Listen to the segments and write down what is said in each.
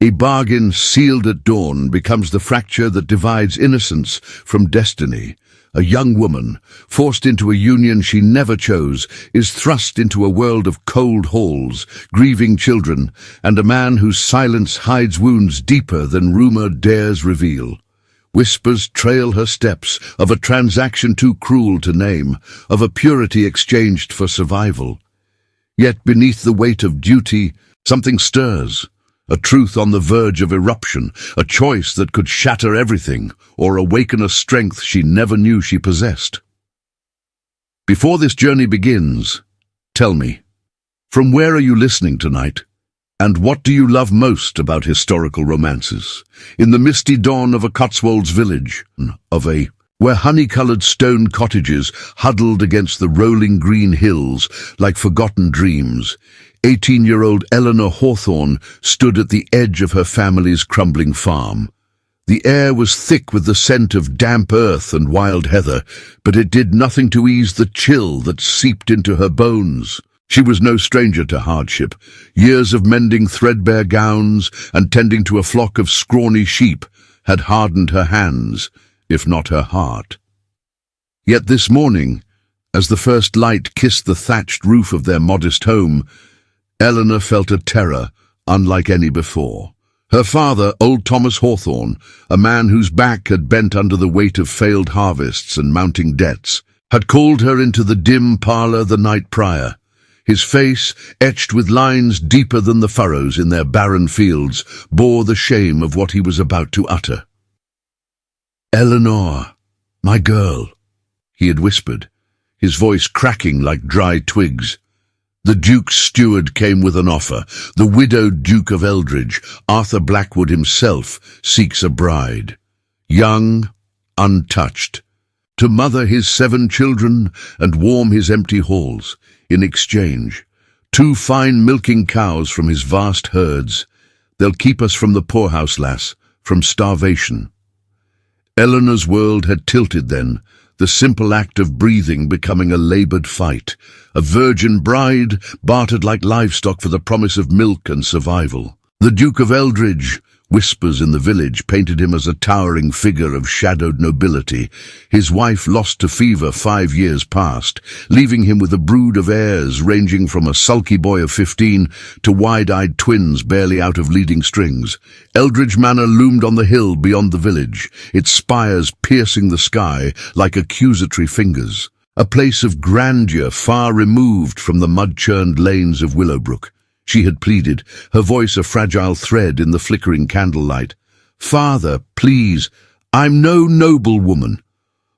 A bargain sealed at dawn becomes the fracture that divides innocence from destiny. A young woman, forced into a union she never chose, is thrust into a world of cold halls, grieving children, and a man whose silence hides wounds deeper than rumor dares reveal. Whispers trail her steps of a transaction too cruel to name, of a purity exchanged for survival. Yet beneath the weight of duty, something stirs. A truth on the verge of eruption, a choice that could shatter everything or awaken a strength she never knew she possessed. Before this journey begins, tell me, from where are you listening tonight? And what do you love most about historical romances? In the misty dawn of a Cotswolds village, where honey-coloured stone cottages huddled against the rolling green hills like forgotten dreams, 18-year-old Eleanor Hawthorne stood at the edge of her family's crumbling farm. The air was thick with the scent of damp earth and wild heather, but it did nothing to ease the chill that seeped into her bones. She was no stranger to hardship. Years of mending threadbare gowns and tending to a flock of scrawny sheep had hardened her hands, if not her heart. Yet this morning, as the first light kissed the thatched roof of their modest home, Eleanor felt a terror unlike any before. Her father, old Thomas Hawthorne, a man whose back had bent under the weight of failed harvests and mounting debts, had called her into the dim parlour the night prior. His face, etched with lines deeper than the furrows in their barren fields, bore the shame of what he was about to utter. "Eleanor, my girl," he had whispered, his voice cracking like dry twigs. The Duke's steward came with an offer. The widowed Duke of Eldridge, Arthur Blackwood himself, seeks a bride. Young, untouched, to mother his 7 children and warm his empty halls. In exchange, 2 fine milking cows from his vast herds. They'll keep us from the poorhouse, lass, from starvation. Eleanor's world had tilted then, the simple act of breathing becoming a laboured fight. A virgin bride bartered like livestock for the promise of milk and survival. The Duke of Eldridge, whispers in the village, painted him as a towering figure of shadowed nobility. His wife lost to fever 5 years past, leaving him with a brood of heirs ranging from a sulky boy of 15 to wide-eyed twins barely out of leading strings. Eldridge Manor loomed on the hill beyond the village, its spires piercing the sky like accusatory fingers. A place of grandeur far removed from the mud-churned lanes of Willowbrook. She had pleaded, her voice a fragile thread in the flickering candlelight. "Father, please, I'm no noble woman.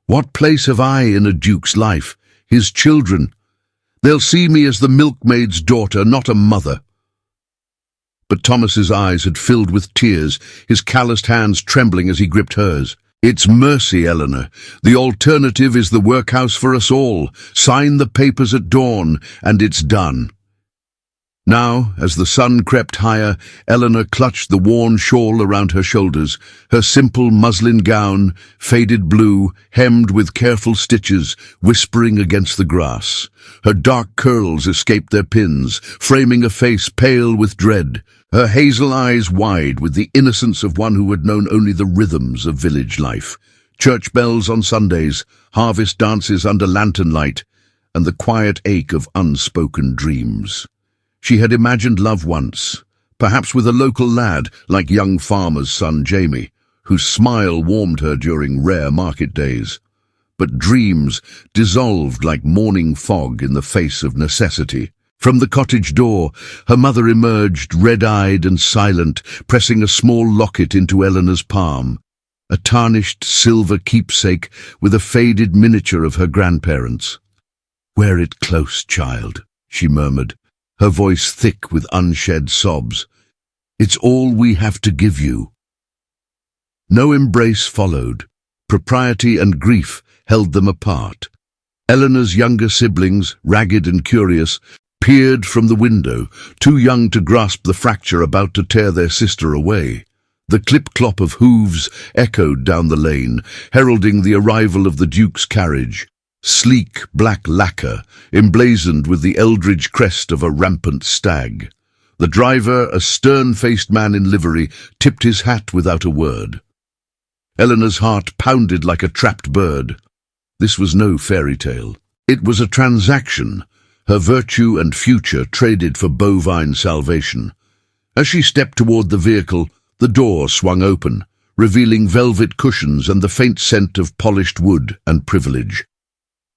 What place have I in a duke's life? His children. They'll see me as the milkmaid's daughter, not a mother." But Thomas's eyes had filled with tears, his calloused hands trembling as he gripped hers. "It's mercy, Eleanor. The alternative is the workhouse for us all. Sign the papers at dawn, and it's done." Now, as the sun crept higher, Eleanor clutched the worn shawl around her shoulders, her simple muslin gown, faded blue, hemmed with careful stitches, whispering against the grass. Her dark curls escaped their pins, framing a face pale with dread, her hazel eyes wide with the innocence of one who had known only the rhythms of village life. Church bells on Sundays, harvest dances under lantern light, and the quiet ache of unspoken dreams. She had imagined love once, perhaps with a local lad like young farmer's son Jamie, whose smile warmed her during rare market days. But dreams dissolved like morning fog in the face of necessity. From the cottage door, her mother emerged, red-eyed and silent, pressing a small locket into Eleanor's palm, a tarnished silver keepsake with a faded miniature of her grandparents. "Wear it close, child," she murmured, her voice thick with unshed sobs. "It's all we have to give you." No embrace followed. Propriety and grief held them apart. Eleanor's younger siblings, ragged and curious, peered from the window, too young to grasp the fracture about to tear their sister away. The clip-clop of hooves echoed down the lane, heralding the arrival of the Duke's carriage. Sleek black lacquer, emblazoned with the eldridge crest of a rampant stag. The driver, a stern-faced man in livery, tipped his hat without a word. Eleanor's heart pounded like a trapped bird. This was no fairy tale. It was a transaction, her virtue and future traded for bovine salvation. As she stepped toward the vehicle, the door swung open, revealing velvet cushions and the faint scent of polished wood and privilege.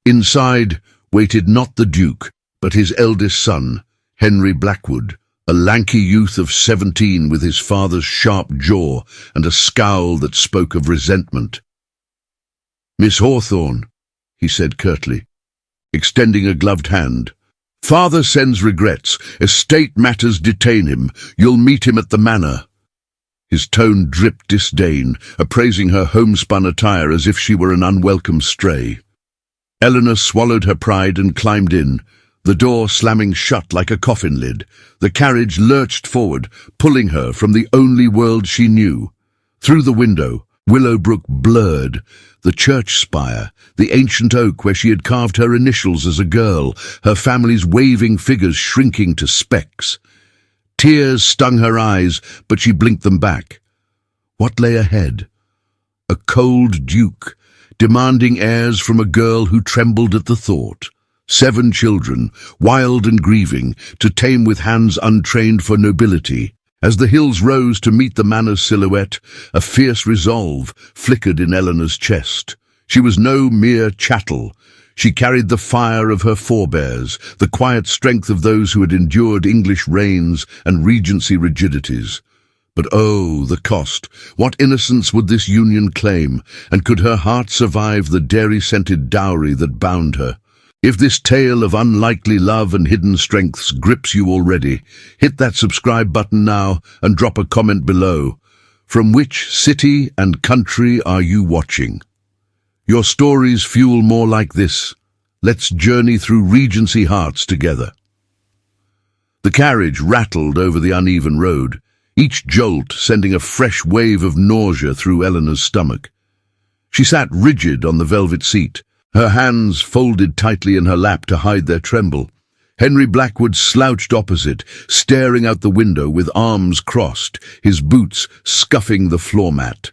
Inside waited not the Duke, but his eldest son, Henry Blackwood, a lanky youth of 17 with his father's sharp jaw and a scowl that spoke of resentment. "Miss Hawthorne," he said curtly, extending a gloved hand. "Father sends regrets. Estate matters detain him. You'll meet him at the manor." His tone dripped disdain, appraising her homespun attire as if she were an unwelcome stray. Eleanor swallowed her pride and climbed in, the door slamming shut like a coffin lid. The carriage lurched forward, pulling her from the only world she knew. Through the window, Willowbrook blurred, the church spire, the ancient oak where she had carved her initials as a girl, her family's waving figures shrinking to specks. Tears stung her eyes, but she blinked them back. What lay ahead? A cold duke, demanding heirs from a girl who trembled at the thought. 7 children, wild and grieving, to tame with hands untrained for nobility. As the hills rose to meet the manor's silhouette, a fierce resolve flickered in Eleanor's chest. She was no mere chattel. She carried the fire of her forebears, the quiet strength of those who had endured English reigns and regency rigidities. But oh, the cost! What innocence would this union claim, and could her heart survive the dairy-scented dowry that bound her? If this tale of unlikely love and hidden strengths grips you already, hit that subscribe button now and drop a comment below. From which city and country are you watching? Your stories fuel more like this. Let's journey through Regency hearts together. The carriage rattled over the uneven road, each jolt sending a fresh wave of nausea through Eleanor's stomach. She sat rigid on the velvet seat, her hands folded tightly in her lap to hide their tremble. Henry Blackwood slouched opposite, staring out the window with arms crossed, his boots scuffing the floor mat.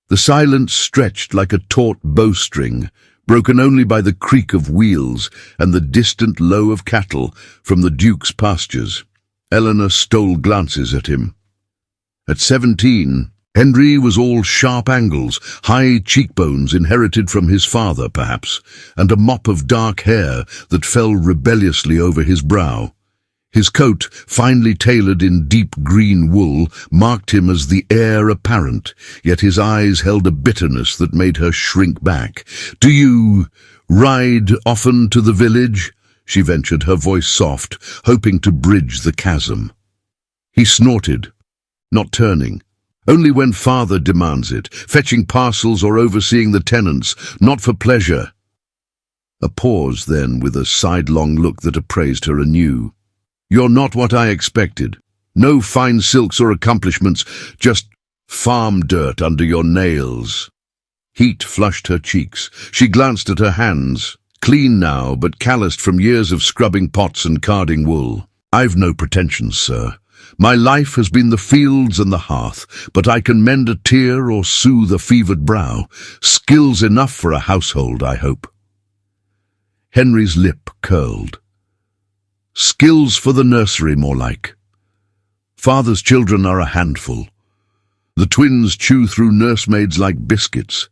The silence stretched like a taut bowstring, broken only by the creak of wheels and the distant low of cattle from the Duke's pastures. Eleanor stole glances at him. At 17, Henry was all sharp angles, high cheekbones inherited from his father, perhaps, and a mop of dark hair that fell rebelliously over his brow. His coat, finely tailored in deep green wool, marked him as the heir apparent, yet his eyes held a bitterness that made her shrink back. "Do you ride often to the village?" she ventured, her voice soft, hoping to bridge the chasm. He snorted, not turning. "Only when father demands it, fetching parcels or overseeing the tenants, not for pleasure." A pause then, with a sidelong look that appraised her anew. "You're not what I expected. No fine silks or accomplishments, just farm dirt under your nails." Heat flushed her cheeks. She glanced at her hands, clean now, but calloused from years of scrubbing pots and carding wool. "I've no pretensions, sir. My life has been the fields and the hearth, but I can mend a tear or soothe a fevered brow. Skills enough for a household, I hope." Henry's lip curled. "Skills for the nursery, more like. Father's children are a handful. The twins chew through nursemaids like biscuits.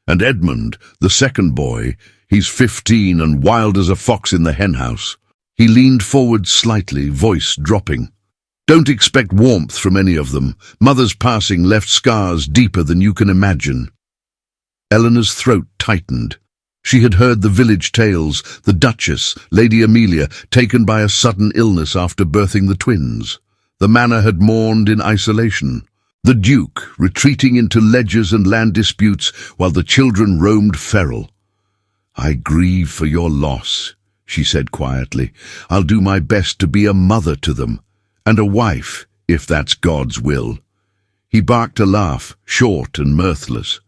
And Edmund, the second boy, he's 15 and wild as a fox in the henhouse." He leaned forward slightly, voice dropping. "Don't expect warmth from any of them. Mother's passing left scars deeper than you can imagine." Eleanor's throat tightened. She had heard the village tales, the Duchess, Lady Amelia, taken by a sudden illness after birthing the twins. The manor had mourned in isolation. The Duke, retreating into ledgers and land disputes while the children roamed feral. "I grieve for your loss," she said quietly. "I'll do my best to be a mother to them. And a wife, if that's God's will." He barked a laugh, short and mirthless.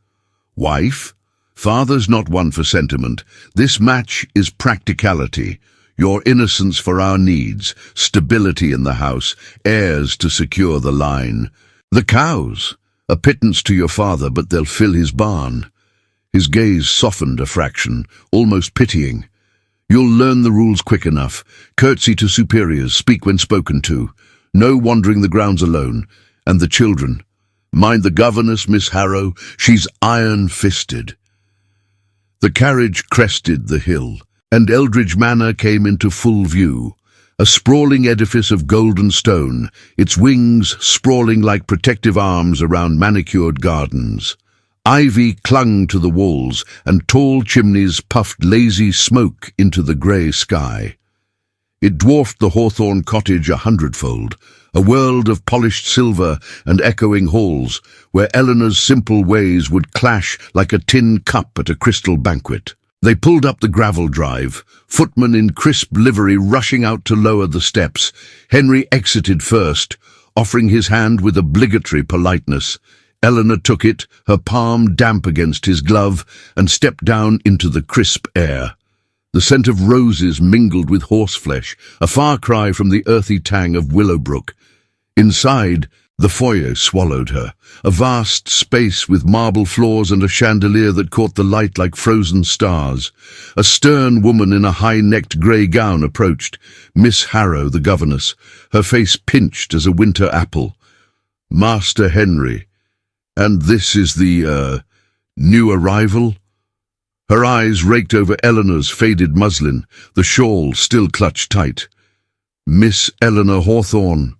"Wife? Father's not one for sentiment. This match is practicality. Your innocence for our needs, stability in the house, heirs to secure the line. The cows, a pittance to your father, but they'll fill his barn. His gaze softened a fraction, almost pitying. You'll learn the rules quick enough. Curtsy to superiors, speak when spoken to. No wandering the grounds alone. And the children. Mind the governess, Miss Harrow, she's iron-fisted. The carriage crested the hill, and Eldridge Manor came into full view. A sprawling edifice of golden stone, its wings sprawling like protective arms around manicured gardens. Ivy clung to the walls, and tall chimneys puffed lazy smoke into the grey sky. It dwarfed the Hawthorne cottage 100-fold, a world of polished silver and echoing halls, where Eleanor's simple ways would clash like a tin cup at a crystal banquet. They pulled up the gravel drive, footmen in crisp livery rushing out to lower the steps. Henry exited first, offering his hand with obligatory politeness. Eleanor took it, her palm damp against his glove, and stepped down into the crisp air. The scent of roses mingled with horseflesh, a far cry from the earthy tang of Willowbrook. Inside, the foyer swallowed her, a vast space with marble floors and a chandelier that caught the light like frozen stars. A stern woman in a high-necked grey gown approached, Miss Harrow, the governess, her face pinched as a winter apple. Master Henry. And this is the, new arrival? Her eyes raked over Eleanor's faded muslin, the shawl still clutched tight. Miss Eleanor Hawthorne,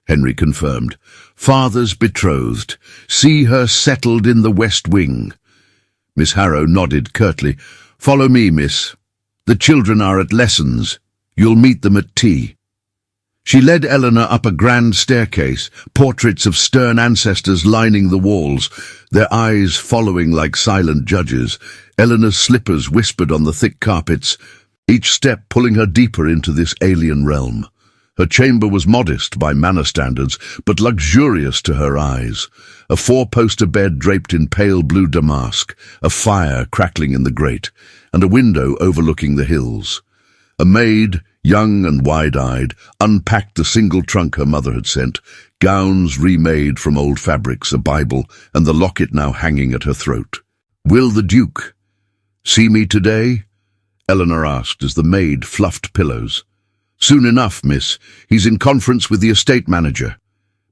Henry confirmed. Father's betrothed. See her settled in the West Wing. Miss Harrow nodded curtly. Follow me, miss. The children are at lessons. You'll meet them at tea. She led Eleanor up a grand staircase, portraits of stern ancestors lining the walls, their eyes following like silent judges. Eleanor's slippers whispered on the thick carpets, each step pulling her deeper into this alien realm. Her chamber was modest by manor standards, but luxurious to her eyes. A four-poster bed draped in pale blue damask, a fire crackling in the grate, and a window overlooking the hills. A maid, young and wide-eyed, unpacked the single trunk her mother had sent, gowns remade from old fabrics, a Bible, and the locket now hanging at her throat. Will the Duke see me today? Eleanor asked as the maid fluffed pillows. Soon enough, miss. He's in conference with the estate manager.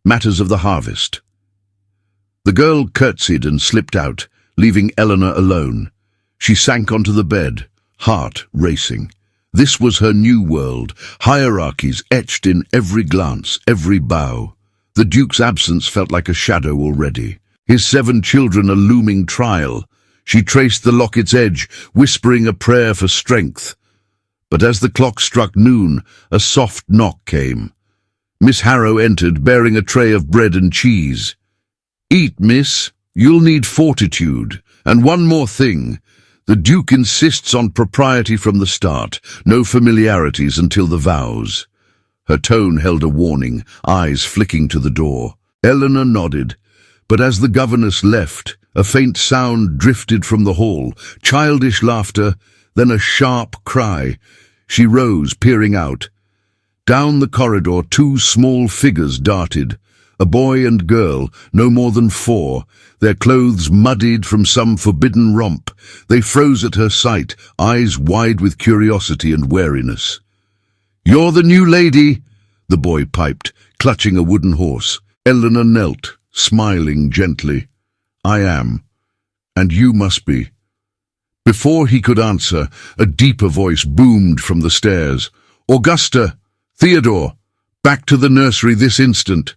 Matters of the harvest. The girl curtsied and slipped out, leaving Eleanor alone. She sank onto the bed, heart racing. This was her new world, hierarchies etched in every glance, every bow. The Duke's absence felt like a shadow already. His 7 children a looming trial. She traced the locket's edge, whispering a prayer for strength. But as the clock struck noon, a soft knock came. Miss Harrow entered, bearing a tray of bread and cheese. Eat, miss. You'll need fortitude. And one more thing. The Duke insists on propriety from the start, no familiarities until the vows. Her tone held a warning, eyes flicking to the door. Eleanor nodded, but as the governess left, a faint sound drifted from the hall, childish laughter, then a sharp cry. She rose, peering out. Down the corridor 2 small figures darted, a boy and girl, no more than 4, their clothes muddied from some forbidden romp. They froze at her sight, eyes wide with curiosity and wariness. You're the new lady, the boy piped, clutching a wooden horse. Eleanor knelt, smiling gently. I am, and you must be. Before he could answer, a deeper voice boomed from the stairs. Augusta! Theodore! Back to the nursery this instant!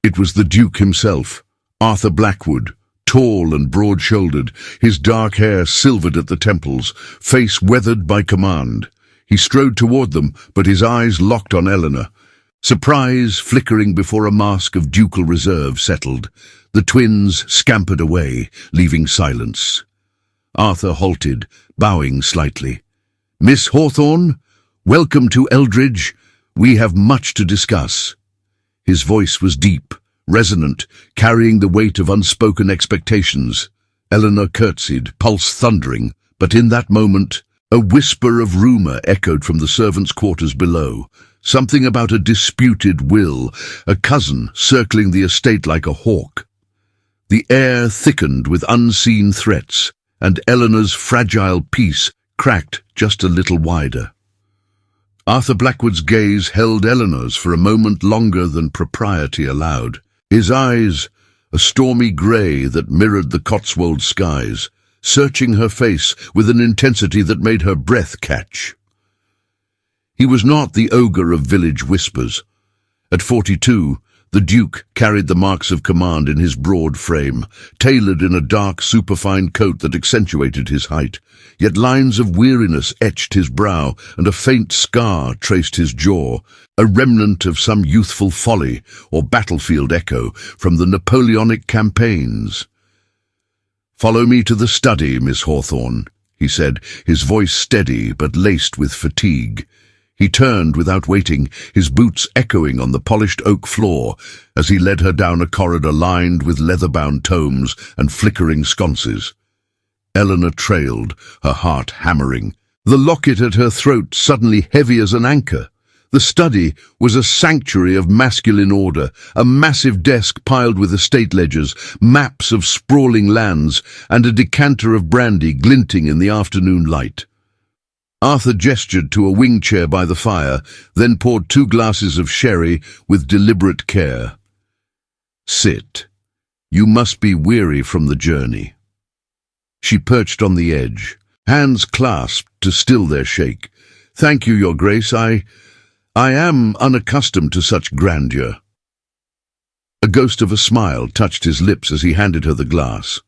It was the Duke himself, Arthur Blackwood, tall and broad-shouldered, his dark hair silvered at the temples, face weathered by command. He strode toward them, but his eyes locked on Eleanor. Surprise flickering before a mask of ducal reserve settled. The twins scampered away, leaving silence. Arthur halted, bowing slightly. Miss Hawthorne, welcome to Eldridge. We have much to discuss. His voice was deep, resonant, carrying the weight of unspoken expectations. Eleanor curtsied, pulse thundering, but in that moment, A whisper of rumour echoed from the servants' quarters below. Something about a disputed will, a cousin circling the estate like a hawk. The air thickened with unseen threats, and Eleanor's fragile peace cracked just a little wider. Arthur Blackwood's gaze held Eleanor's for a moment longer than propriety allowed. His eyes, a stormy grey that mirrored the Cotswold skies, searching her face with an intensity that made her breath catch. He was not the ogre of village whispers. At 42, the Duke carried the marks of command in his broad frame, tailored in a dark, superfine coat that accentuated his height. Yet lines of weariness etched his brow, and a faint scar traced his jaw, a remnant of some youthful folly or battlefield echo from the Napoleonic campaigns. "Follow me to the study, Miss Hawthorne," he said, his voice steady but laced with fatigue. He turned without waiting, his boots echoing on the polished oak floor as he led her down a corridor lined with leather-bound tomes and flickering sconces. Eleanor trailed, her heart hammering, the locket at her throat suddenly heavy as an anchor. The study was a sanctuary of masculine order, a massive desk piled with estate ledgers, maps of sprawling lands, and a decanter of brandy glinting in the afternoon light. Arthur gestured to a wing chair by the fire, then poured 2 glasses of sherry with deliberate care. "Sit. You must be weary from the journey." She perched on the edge, hands clasped to still their shake. "Thank you, Your Grace. I am unaccustomed to such grandeur." A ghost of a smile touched his lips as he handed her the glass.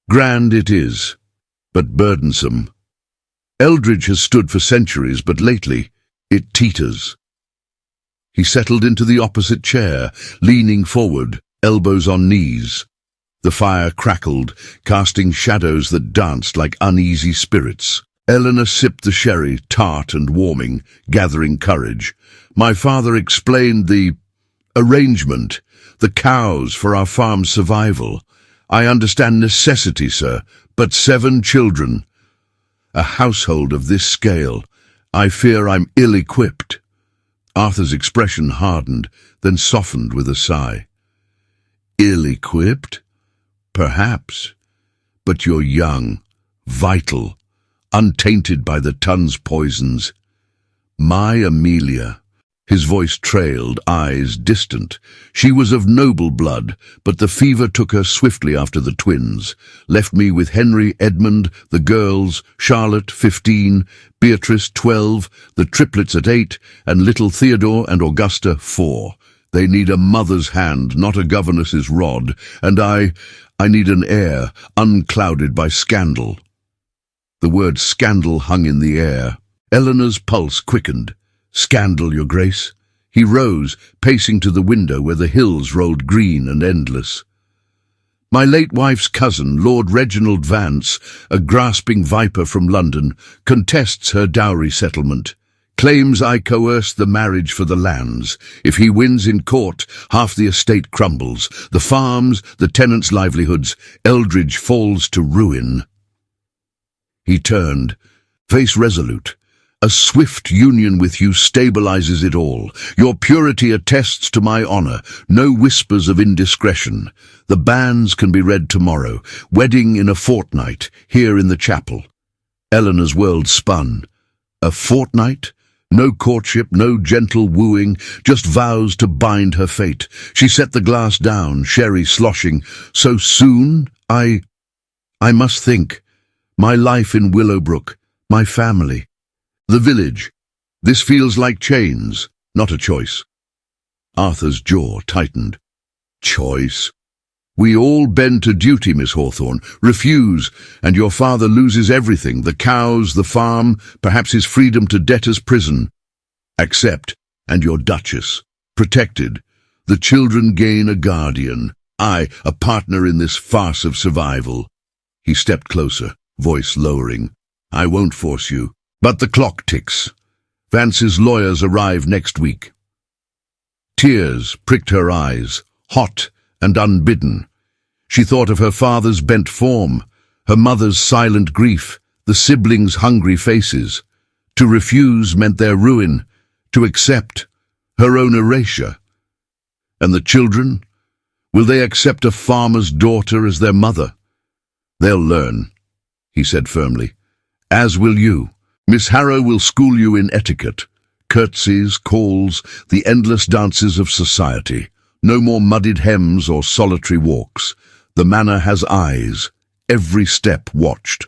"Grand it is, but burdensome. Eldridge has stood for centuries, but lately it teeters." He settled into the opposite chair, leaning forward, elbows on knees. The fire crackled, casting shadows that danced like uneasy spirits. Eleanor sipped the sherry, tart and warming, gathering courage. "My father explained the arrangement, the cows for our farm's survival. I understand necessity, sir, but 7 children. A household of this scale. I fear I'm ill-equipped." Arthur's expression hardened, then softened with a sigh. "Ill-equipped? Perhaps. But you're young, vital, untainted by the ton's poisons. My Amelia." His voice trailed, eyes distant. "She was of noble blood, but the fever took her swiftly after the twins, left me with Henry, Edmund, the girls, Charlotte, 15, Beatrice, 12, the triplets at 8, and little Theodore and Augusta, 4. They need a mother's hand, not a governess's rod, and I need an heir, unclouded by scandal." The word scandal hung in the air. Eleanor's pulse quickened. "Scandal, Your Grace." He rose, pacing to the window where the hills rolled green and endless. "My late wife's cousin, Lord Reginald Vance, a grasping viper from London, contests her dowry settlement. Claims I coerced the marriage for the lands. If he wins in court, half the estate crumbles. The farms, the tenants' livelihoods. Eldridge falls to ruin." He turned, face resolute. "A swift union with you stabilizes it all. Your purity attests to my honor. No whispers of indiscretion. The banns can be read tomorrow. Wedding in a fortnight, here in the chapel." Eleanor's world spun. A fortnight? No courtship, no gentle wooing, just vows to bind her fate. She set the glass down, sherry sloshing. "So soon? I must think. My life in Willowbrook, my family. The village. This feels like chains, not a choice." Arthur's jaw tightened. "Choice? We all bend to duty, Miss Hawthorne. Refuse, and your father loses everything, the cows, the farm, perhaps his freedom to debtor's prison. Accept, and your duchess. Protected. The children gain a guardian. I, a partner in this farce of survival." He stepped closer, voice lowering. "I won't force you. But the clock ticks. Vance's lawyers arrive next week." Tears pricked her eyes, hot and unbidden. She thought of her father's bent form, her mother's silent grief, the siblings' hungry faces. To refuse meant their ruin, to accept her own erasure. And the children? Will they accept a farmer's daughter as their mother? They'll learn, he said firmly. As will you. Miss Harrow will school you in etiquette, curtsies, calls, the endless dances of society. No more muddied hems or solitary walks. The manor has eyes, every step watched.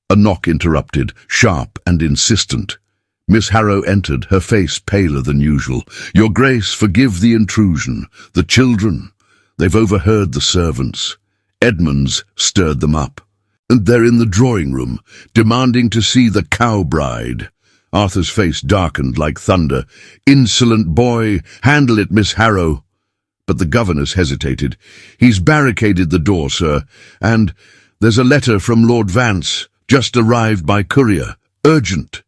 A knock interrupted, sharp and insistent. Miss Harrow entered, her face paler than usual. Your Grace, forgive the intrusion. The children, they've overheard the servants. Edmonds stirred them up. And they're in the drawing room, demanding to see the cow bride. Arthur's face darkened like thunder. Insolent boy, handle it, Miss Harrow. But the governess hesitated. He's barricaded the door, sir, and there's a letter from Lord Vance, just arrived by courier. Urgent.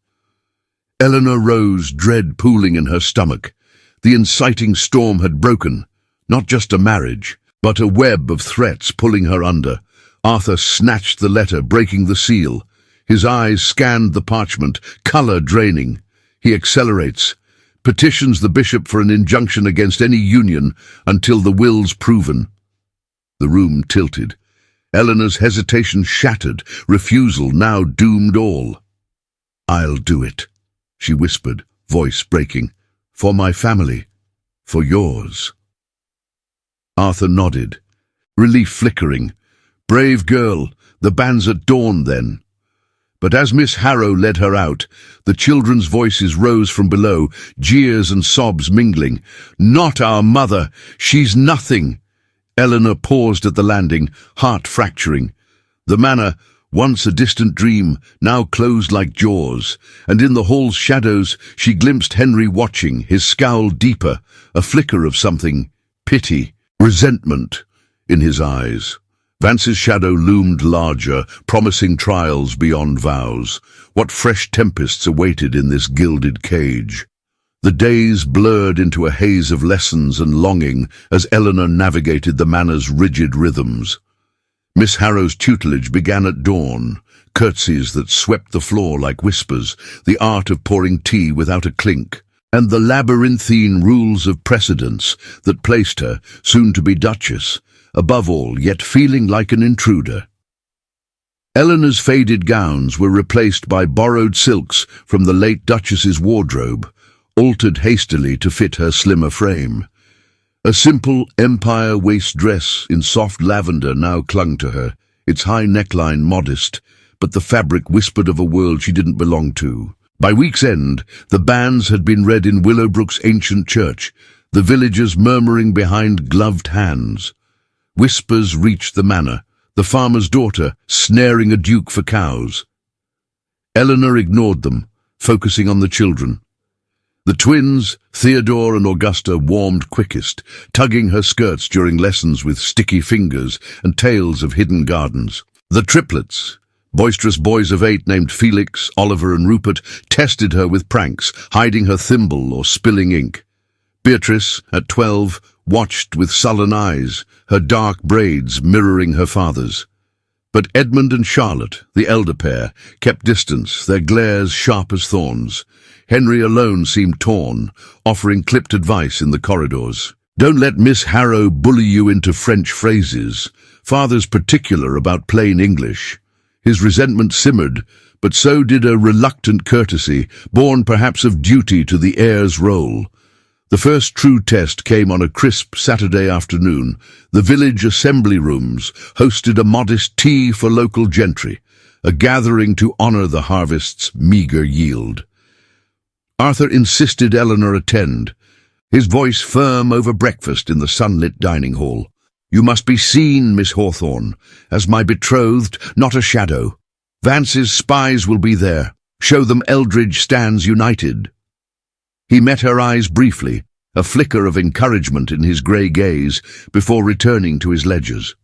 Eleanor rose, dread pooling in her stomach. The inciting storm had broken. Not just a marriage, but a web of threats pulling her under. Arthur snatched the letter, breaking the seal. His eyes scanned the parchment, colour draining. He accelerates. Petitions the bishop for an injunction against any union until the will's proven. The room tilted. Eleanor's hesitation shattered, refusal now doomed all. I'll do it, she whispered, voice breaking. For my family, for yours. Arthur nodded, relief flickering. Brave girl, the band's at dawn then. But as Miss Harrow led her out, the children's voices rose from below, jeers and sobs mingling. Not our mother, she's nothing. Eleanor paused at the landing, heart fracturing. The manor, once a distant dream, now closed like jaws, and in the hall's shadows she glimpsed Henry watching, his scowl deeper, a flicker of something, pity, resentment, in his eyes. Vance's shadow loomed larger, promising trials beyond vows. What fresh tempests awaited in this gilded cage? The days blurred into a haze of lessons and longing as Eleanor navigated the manor's rigid rhythms. Miss Harrow's tutelage began at dawn, curtsies that swept the floor like whispers, the art of pouring tea without a clink, and the labyrinthine rules of precedence that placed her, soon to be duchess, above all, yet feeling like an intruder. Eleanor's faded gowns were replaced by borrowed silks from the late duchess's wardrobe, altered hastily to fit her slimmer frame. A simple empire waist dress in soft lavender now clung to her, its high neckline modest, but the fabric whispered of a world she didn't belong to. By week's end, the banns had been read in Willowbrook's ancient church, the villagers murmuring behind gloved hands. Whispers reached the manor, the farmer's daughter snaring a duke for cows. Eleanor ignored them, focusing on the children. The twins, Theodore and Augusta, warmed quickest, tugging her skirts during lessons with sticky fingers and tales of hidden gardens. The triplets, boisterous boys of 8 named Felix, Oliver and Rupert, tested her with pranks, hiding her thimble or spilling ink. Beatrice, at 12, watched with sullen eyes, her dark braids mirroring her father's. But Edmund and Charlotte, the elder pair, kept distance, their glares sharp as thorns. Henry alone seemed torn, offering clipped advice in the corridors. Don't let Miss Harrow bully you into French phrases. Father's particular about plain English. His resentment simmered, but so did a reluctant courtesy, born perhaps of duty to the heir's role. The first true test came on a crisp Saturday afternoon. The village assembly rooms hosted a modest tea for local gentry, a gathering to honor the harvest's meager yield. Arthur insisted Eleanor attend, his voice firm over breakfast in the sunlit dining hall. You must be seen, Miss Hawthorne, as my betrothed, not a shadow. Vance's spies will be there. Show them Eldridge stands united. He met her eyes briefly, a flicker of encouragement in his grey gaze, before returning to his ledgers.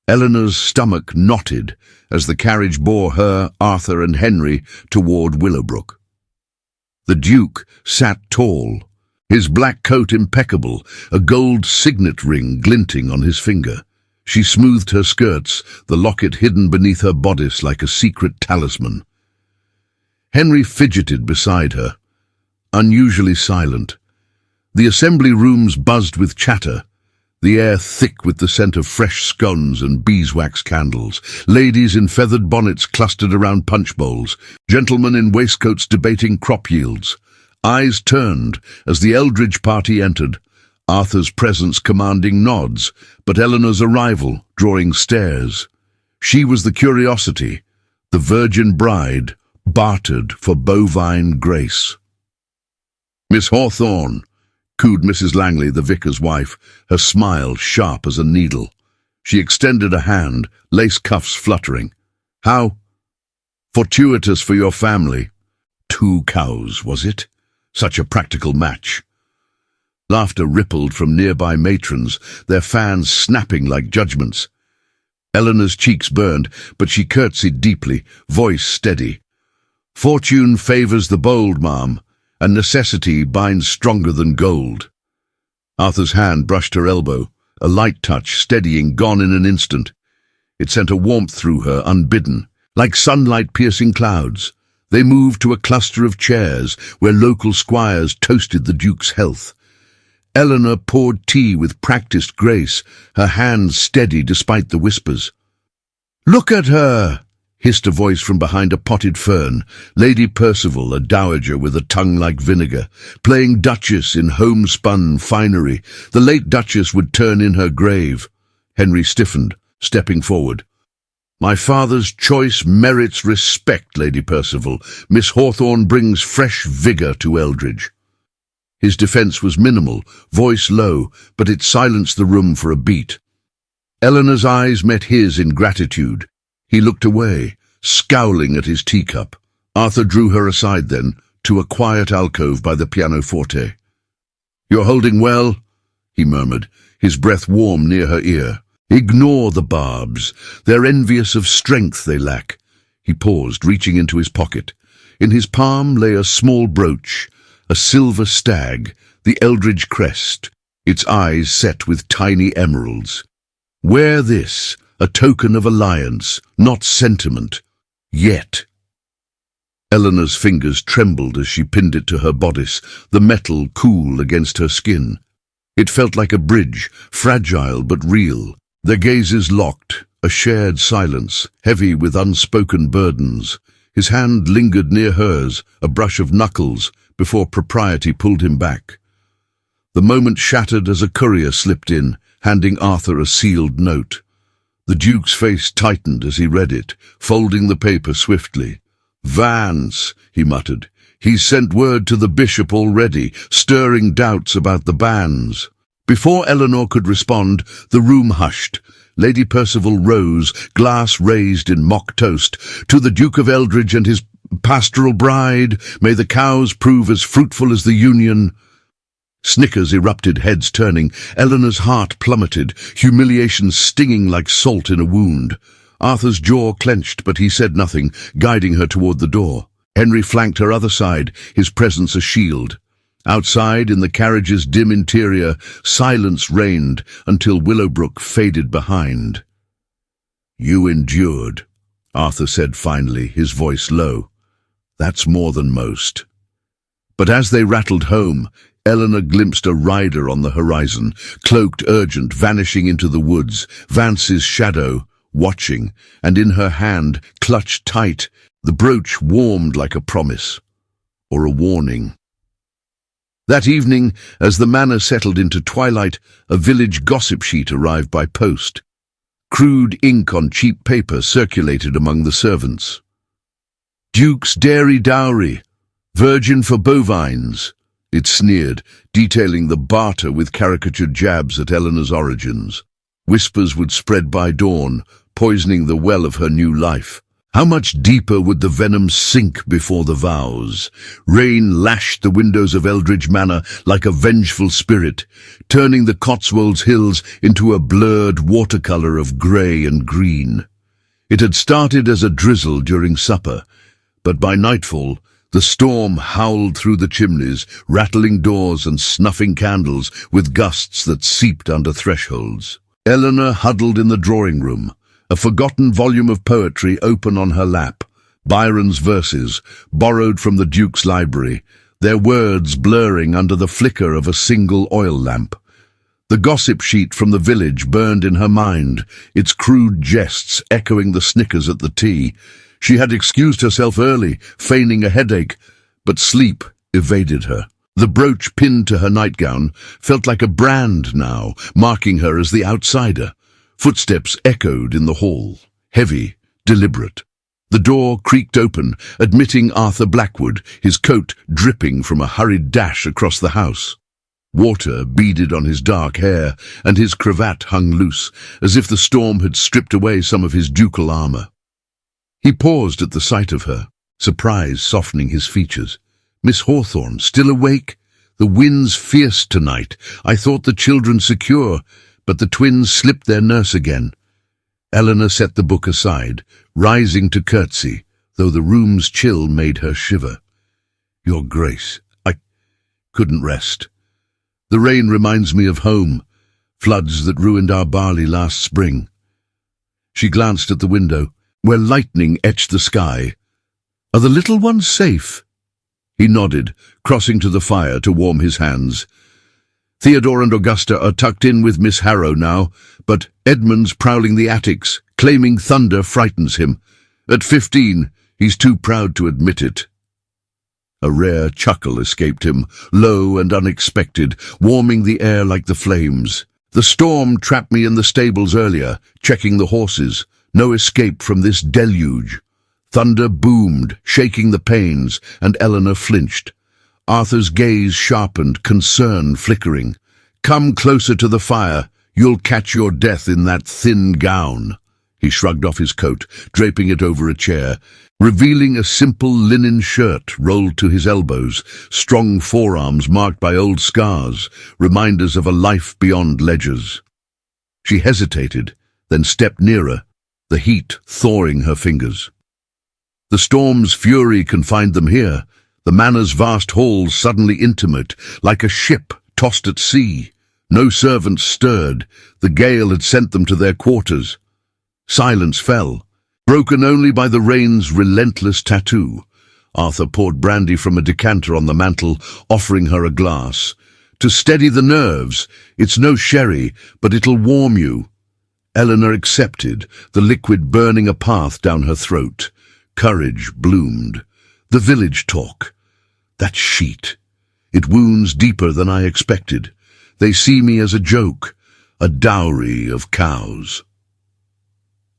Eleanor's stomach knotted as the carriage bore her, Arthur and Henry toward Willowbrook. The Duke sat tall, his black coat impeccable, a gold signet ring glinting on his finger. She smoothed her skirts, the locket hidden beneath her bodice like a secret talisman. Henry fidgeted beside her, unusually silent. The assembly rooms buzzed with chatter, the air thick with the scent of fresh scones and beeswax candles. Ladies in feathered bonnets clustered around punch bowls, gentlemen in waistcoats debating crop yields. Eyes turned as the Eldridge party entered, Arthur's presence commanding nods, but Eleanor's arrival drawing stares. She was the curiosity, the virgin bride, bartered for bovine grace. "Miss Hawthorne," cooed Mrs. Langley, the vicar's wife, her smile sharp as a needle. She extended a hand, lace cuffs fluttering. "How fortuitous for your family." 2 cows, was it? Such a practical match. Laughter rippled from nearby matrons, their fans snapping like judgments. Eleanor's cheeks burned, but she curtsied deeply, voice steady. "Fortune favours the bold, ma'am, and necessity binds stronger than gold." Arthur's hand brushed her elbow, a light touch, steadying, gone in an instant. It sent a warmth through her, unbidden, like sunlight piercing clouds. They moved to a cluster of chairs where local squires toasted the Duke's health. Eleanor poured tea with practiced grace, her hands steady despite the whispers. "Look at her!" hissed a voice from behind a potted fern. Lady Percival, a dowager with a tongue like vinegar, playing Duchess in homespun finery. The late Duchess would turn in her grave. Henry stiffened, stepping forward. "My father's choice merits respect, Lady Percival. Miss Hawthorne brings fresh vigour to Eldridge." His defence was minimal, voice low, but it silenced the room for a beat. Eleanor's eyes met his in gratitude. He looked away, scowling at his teacup. Arthur drew her aside then, to a quiet alcove by the pianoforte. "You're holding well?" he murmured, his breath warm near her ear. "Ignore the barbs. They're envious of strength they lack." He paused, reaching into his pocket. In his palm lay a small brooch, a silver stag, the Eldridge crest, its eyes set with tiny emeralds. "Wear this, a token of alliance, not sentiment. Yet." Eleanor's fingers trembled as she pinned it to her bodice, the metal cool against her skin. It felt like a bridge, fragile but real. Their gazes locked, a shared silence, heavy with unspoken burdens. His hand lingered near hers, a brush of knuckles, before propriety pulled him back. The moment shattered as a courier slipped in, handing Arthur a sealed note. The Duke's face tightened as he read it, folding the paper swiftly. "Vance," he muttered. "He's sent word to the bishop already, stirring doubts about the bans." Before Eleanor could respond, the room hushed. Lady Percival rose, glass raised in mock toast. "To the Duke of Eldridge and his pastoral bride, may the cows prove as fruitful as the union." Snickers erupted, heads turning. Eleanor's heart plummeted, humiliation stinging like salt in a wound. Arthur's jaw clenched, but he said nothing, guiding her toward the door. Henry flanked her other side, his presence a shield. Outside, in the carriage's dim interior, silence reigned until Willowbrook faded behind. "You endured," Arthur said finally, his voice low. "That's more than most." But as they rattled home, Eleanor glimpsed a rider on the horizon, cloaked, urgent, vanishing into the woods, Vance's shadow, watching, and in her hand, clutched tight, the brooch warmed like a promise, or a warning. That evening, as the manor settled into twilight, a village gossip sheet arrived by post. Crude ink on cheap paper circulated among the servants. "Duke's dairy dowry, virgin for bovines," it sneered, detailing the barter with caricatured jabs at Eleanor's origins. Whispers would spread by dawn, poisoning the well of her new life. How much deeper would the venom sink before the vows? Rain lashed the windows of Eldridge Manor like a vengeful spirit, turning the Cotswolds hills into a blurred watercolor of grey and green. It had started as a drizzle during supper, but by nightfall, the storm howled through the chimneys, rattling doors and snuffing candles with gusts that seeped under thresholds. Eleanor huddled in the drawing room, a forgotten volume of poetry open on her lap, Byron's verses, borrowed from the Duke's library, their words blurring under the flicker of a single oil lamp. The gossip sheet from the village burned in her mind, its crude jests echoing the snickers at the tea. She had excused herself early, feigning a headache, but sleep evaded her. The brooch pinned to her nightgown felt like a brand now, marking her as the outsider. Footsteps echoed in the hall, heavy, deliberate. The door creaked open, admitting Arthur Blackwood, his coat dripping from a hurried dash across the house. Water beaded on his dark hair, and his cravat hung loose, as if the storm had stripped away some of his ducal armor. He paused at the sight of her, surprise softening his features. "Miss Hawthorne, still awake? The wind's fierce tonight. I thought the children secure, but the twins slipped their nurse again." Eleanor set the book aside, rising to curtsy, though the room's chill made her shiver. "Your Grace, I couldn't rest. The rain reminds me of home, floods that ruined our barley last spring." She glanced at the window, where lightning etched the sky. "Are the little ones safe?" He nodded, crossing to the fire to warm his hands. "Theodore and Augusta are tucked in with Miss Harrow now, but Edmund's prowling the attics, claiming thunder frightens him. At 15, he's too proud to admit it." A rare chuckle escaped him, low and unexpected, warming the air like the flames. "The storm trapped me in the stables earlier, checking the horses. No escape from this deluge." Thunder boomed, shaking the panes, and Eleanor flinched. Arthur's gaze sharpened, concern flickering. "Come closer to the fire. You'll catch your death in that thin gown." He shrugged off his coat, draping it over a chair, revealing a simple linen shirt rolled to his elbows, strong forearms marked by old scars, reminders of a life beyond ledgers. She hesitated, then stepped nearer, the heat thawing her fingers. The storm's fury confined them here, the manor's vast halls suddenly intimate, like a ship tossed at sea. No servants stirred, the gale had sent them to their quarters. Silence fell, broken only by the rain's relentless tattoo. Arthur poured brandy from a decanter on the mantel, offering her a glass. "To steady the nerves. It's no sherry, but it'll warm you." Eleanor accepted, the liquid burning a path down her throat. Courage bloomed. The village talk. That sheet. It wounds deeper than I expected. They see me as a joke, a dowry of cows.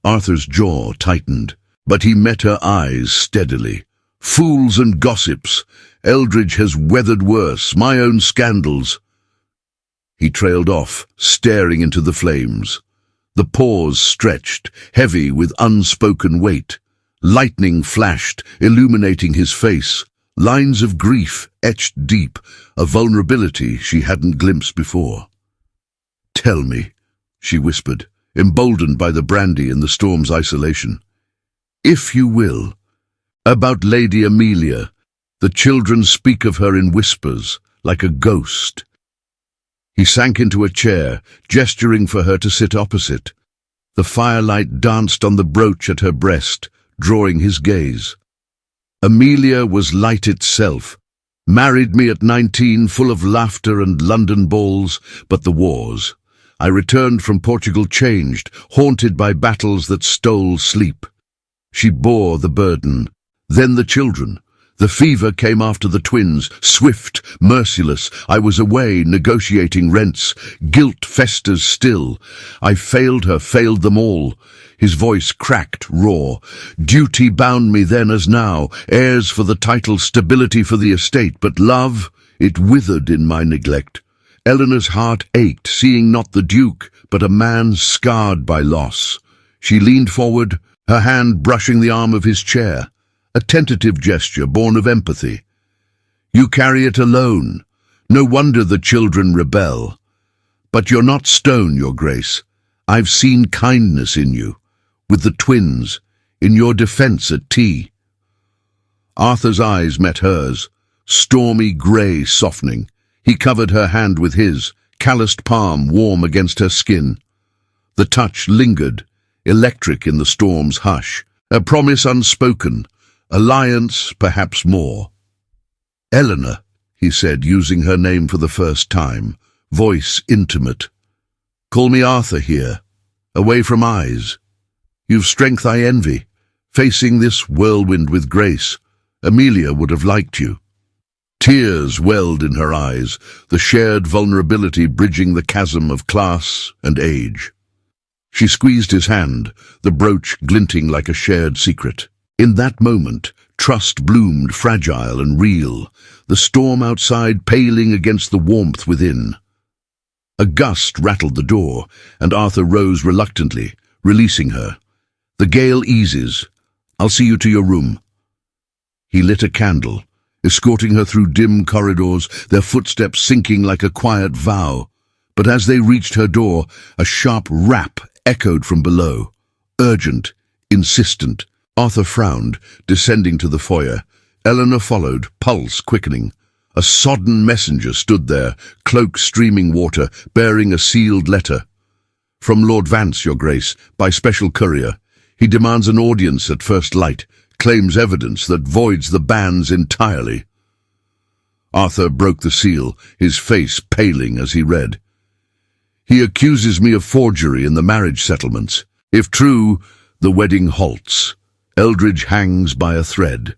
Arthur's jaw tightened, but he met her eyes steadily. "Fools and gossips. Eldridge has weathered worse, my own scandals." He trailed off, staring into the flames. The pause stretched, heavy with unspoken weight. Lightning flashed, illuminating his face. Lines of grief etched deep, a vulnerability she hadn't glimpsed before. "Tell me," she whispered, emboldened by the brandy and the storm's isolation. "If you will. About Lady Amelia. The children speak of her in whispers, like a ghost." He sank into a chair, gesturing for her to sit opposite. The firelight danced on the brooch at her breast, drawing his gaze. "Amelia was light itself. Married me at 19, full of laughter and London balls, but the wars. I returned from Portugal changed, haunted by battles that stole sleep. She bore the burden. Then the children. The fever came after the twins, swift, merciless. I was away, negotiating rents. Guilt festers still. I failed her, failed them all." His voice cracked, raw. "Duty bound me then as now, heirs for the title, stability for the estate, but love, it withered in my neglect." Eleanor's heart ached, seeing not the Duke, but a man scarred by loss. She leaned forward, her hand brushing the arm of his chair, a tentative gesture born of empathy. "You carry it alone. No wonder the children rebel. But you're not stone, Your Grace. I've seen kindness in you, with the twins, in your defense at tea." Arthur's eyes met hers, stormy grey softening. He covered her hand with his, calloused palm warm against her skin. The touch lingered, electric in the storm's hush, a promise unspoken, alliance perhaps more. "Eleanor," he said, using her name for the first time, voice intimate. "Call me Arthur here, away from eyes. You've strength I envy, facing this whirlwind with grace. Amelia would have liked you." Tears welled in her eyes, the shared vulnerability bridging the chasm of class and age. She squeezed his hand, the brooch glinting like a shared secret. In that moment, trust bloomed fragile and real, the storm outside paling against the warmth within. A gust rattled the door, and Arthur rose reluctantly, releasing her. "The gale eases. I'll see you to your room." He lit a candle, escorting her through dim corridors, their footsteps sinking like a quiet vow. But as they reached her door, a sharp rap echoed from below. Urgent, insistent. Arthur frowned, descending to the foyer. Eleanor followed, pulse quickening. A sodden messenger stood there, cloak streaming water, bearing a sealed letter. "From Lord Vance, Your Grace, by special courier. He demands an audience at first light, claims evidence that voids the bans entirely." Arthur broke the seal, his face paling as he read. "He accuses me of forgery in the marriage settlements. If true, the wedding halts. Eldridge hangs by a thread."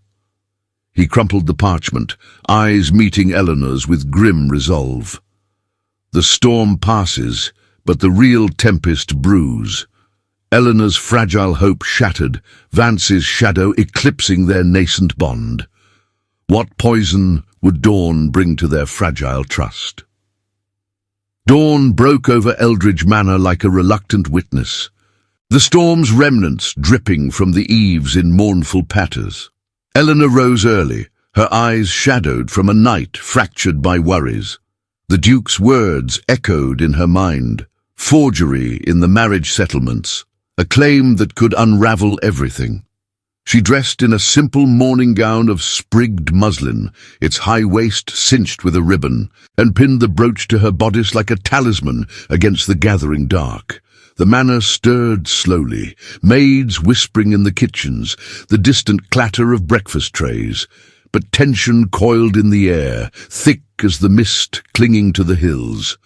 He crumpled the parchment, eyes meeting Eleanor's with grim resolve. The storm passes, but the real tempest brews. Eleanor's fragile hope shattered, Vance's shadow eclipsing their nascent bond. What poison would dawn bring to their fragile trust? Dawn broke over Eldridge Manor like a reluctant witness, the storm's remnants dripping from the eaves in mournful patters. Eleanor rose early, her eyes shadowed from a night fractured by worries. The Duke's words echoed in her mind. Forgery in the marriage settlements, a claim that could unravel everything. She dressed in a simple morning gown of sprigged muslin, its high waist cinched with a ribbon, and pinned the brooch to her bodice like a talisman against the gathering dark. The manor stirred slowly, maids whispering in the kitchens, the distant clatter of breakfast trays. But tension coiled in the air, thick as the mist clinging to the hills.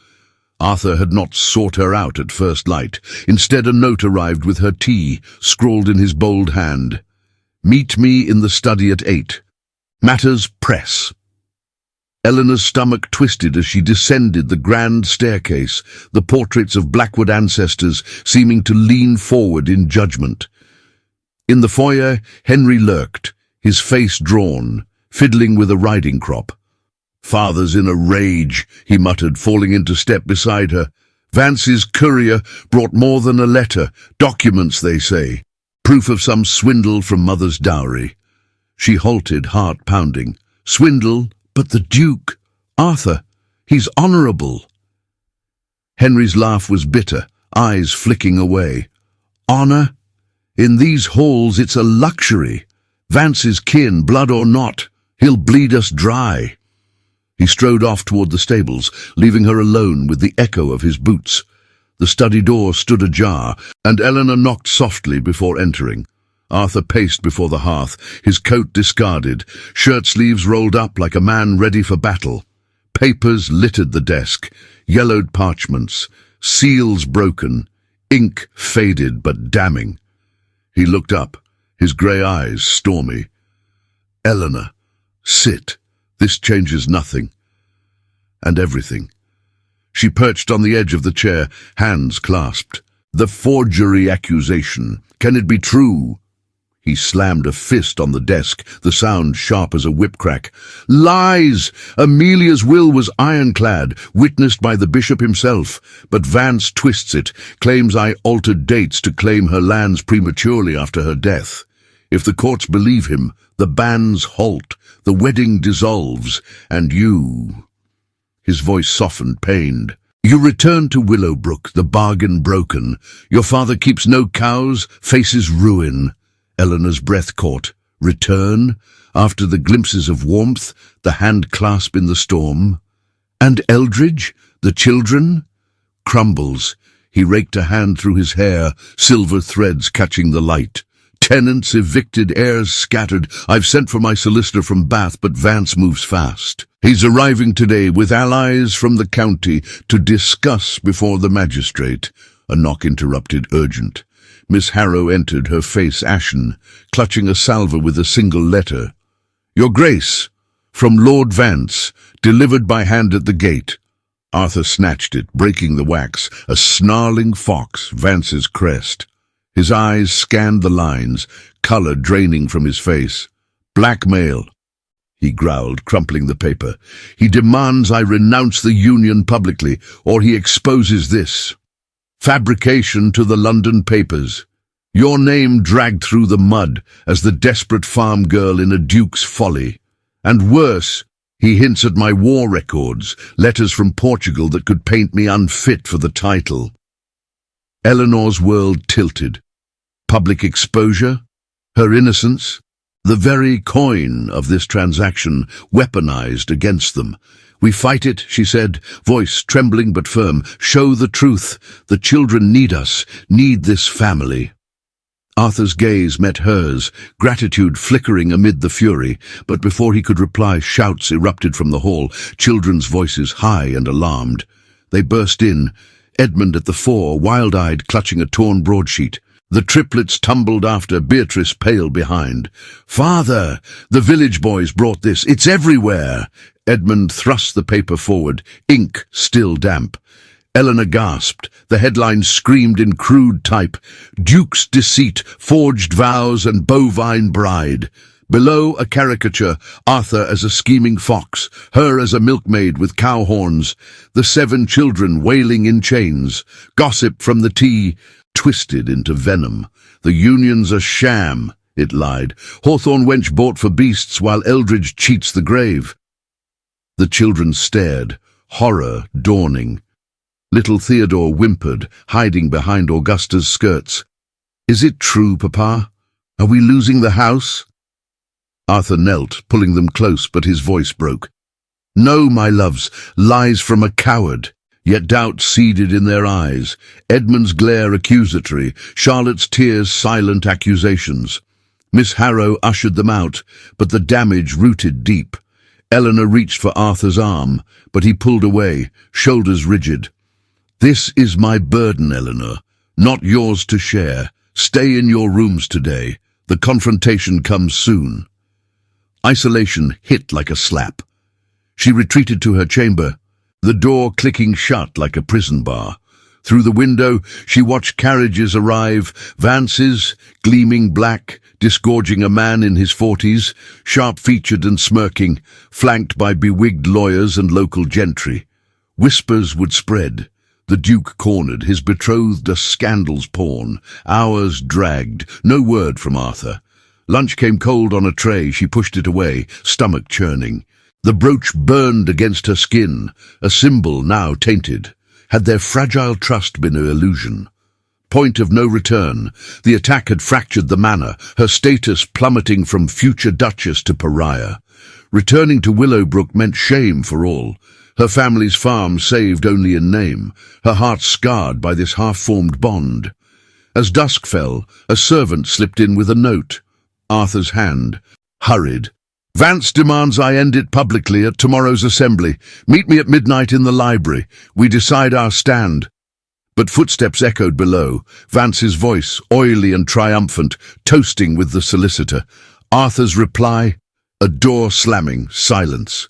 Arthur had not sought her out at first light. Instead, a note arrived with her tea, scrawled in his bold hand. "Meet me in the study at 8. Matters press." Eleanor's stomach twisted as she descended the grand staircase, the portraits of Blackwood ancestors seeming to lean forward in judgment. In the foyer, Henry lurked, his face drawn, fiddling with a riding crop. "Father's in a rage," he muttered, falling into step beside her. "Vance's courier brought more than a letter, documents, they say. Proof of some swindle from mother's dowry." She halted, heart pounding. "Swindle? But the Duke, Arthur, he's honourable." Henry's laugh was bitter, eyes flicking away. "Honour? In these halls it's a luxury. Vance's kin, blood or not, he'll bleed us dry." He strode off toward the stables, leaving her alone with the echo of his boots. The study door stood ajar, and Eleanor knocked softly before entering. Arthur paced before the hearth, his coat discarded, shirt sleeves rolled up like a man ready for battle. Papers littered the desk, yellowed parchments, seals broken, ink faded but damning. He looked up, his grey eyes stormy. "Eleanor, sit. This changes nothing." And everything. She perched on the edge of the chair, hands clasped. "The forgery accusation. Can it be true?" He slammed a fist on the desk, the sound sharp as a whip crack. "Lies! Amelia's will was ironclad, witnessed by the bishop himself. But Vance twists it, claims I altered dates to claim her lands prematurely after her death. If the courts believe him, the bans halt, the wedding dissolves, and you—" His voice softened, pained. "You return to Willowbrook, the bargain broken. Your father keeps no cows, faces ruin." Eleanor's breath caught. Return? After the glimpses of warmth, the hand clasp in the storm? And Eldridge? The children? Crumbles, He raked a hand through his hair, silver threads catching the light. Tenants evicted, heirs scattered. I've sent for my solicitor from Bath, but Vance moves fast. He's arriving today with allies from the county to discuss before the magistrate. A knock interrupted, urgent. Miss Harrow entered, her face ashen, clutching a salver with a single letter. Your Grace, from Lord Vance, delivered by hand at the gate. Arthur snatched it, breaking the wax, a snarling fox, Vance's crest. His eyes scanned the lines, color draining from his face. Blackmail, he growled, crumpling the paper. He demands I renounce the union publicly, or he exposes this. Fabrication to the London papers. Your name dragged through the mud as the desperate farm girl in a duke's folly. And worse, he hints at my war records, letters from Portugal that could paint me unfit for the title. Eleanor's world tilted. Public exposure, her innocence, the very coin of this transaction weaponized against them. We fight it, she said, voice trembling but firm. Show the truth. The children need us, need this family. Arthur's gaze met hers, gratitude flickering amid the fury, but before he could reply, shouts erupted from the hall, children's voices high and alarmed. They burst in, Edmund at the fore, wild-eyed, clutching a torn broadsheet. The triplets tumbled after, Beatrice pale behind. Father, the village boys brought this. It's everywhere. Edmund thrust the paper forward, ink still damp. Eleanor gasped. The headline screamed in crude type, Duke's deceit, forged vows and bovine bride. Below, a caricature, Arthur as a scheming fox, her as a milkmaid with cow horns, the 7 children wailing in chains, gossip from the tea, twisted into venom. The union's a sham, it lied. Hawthorne wench bought for beasts while Eldridge cheats the grave. The children stared, horror dawning. Little Theodore whimpered, hiding behind Augusta's skirts. Is it true, Papa? Are we losing the house? Arthur knelt, pulling them close, but his voice broke. No, my loves, lies from a coward. Yet doubt seeded in their eyes, Edmund's glare accusatory, Charlotte's tears silent accusations. Miss Harrow ushered them out, but the damage rooted deep. Eleanor reached for Arthur's arm, but he pulled away, shoulders rigid. This is my burden, Eleanor, not yours to share. Stay in your rooms today. The confrontation comes soon. Isolation hit like a slap. She retreated to her chamber, the door clicking shut like a prison bar. Through the window, she watched carriages arrive, Vance's, gleaming black, disgorging a man in his 40s, sharp-featured and smirking, flanked by bewigged lawyers and local gentry. Whispers would spread. The Duke cornered, his betrothed a scandal's pawn. Hours dragged, no word from Arthur. Lunch came cold on a tray, she pushed it away, stomach churning. The brooch burned against her skin, a symbol now tainted. Had their fragile trust been an illusion? Point of no return. The attack had fractured the manor, her status plummeting from future duchess to pariah. Returning to Willowbrook meant shame for all. Her family's farm saved only in name, her heart scarred by this half-formed bond. As dusk fell, a servant slipped in with a note. Arthur's hand, hurried. Vance demands I end it publicly at tomorrow's assembly. Meet me at midnight in the library. We decide our stand. But footsteps echoed below, Vance's voice, oily and triumphant, toasting with the solicitor. Arthur's reply, a door slamming, silence.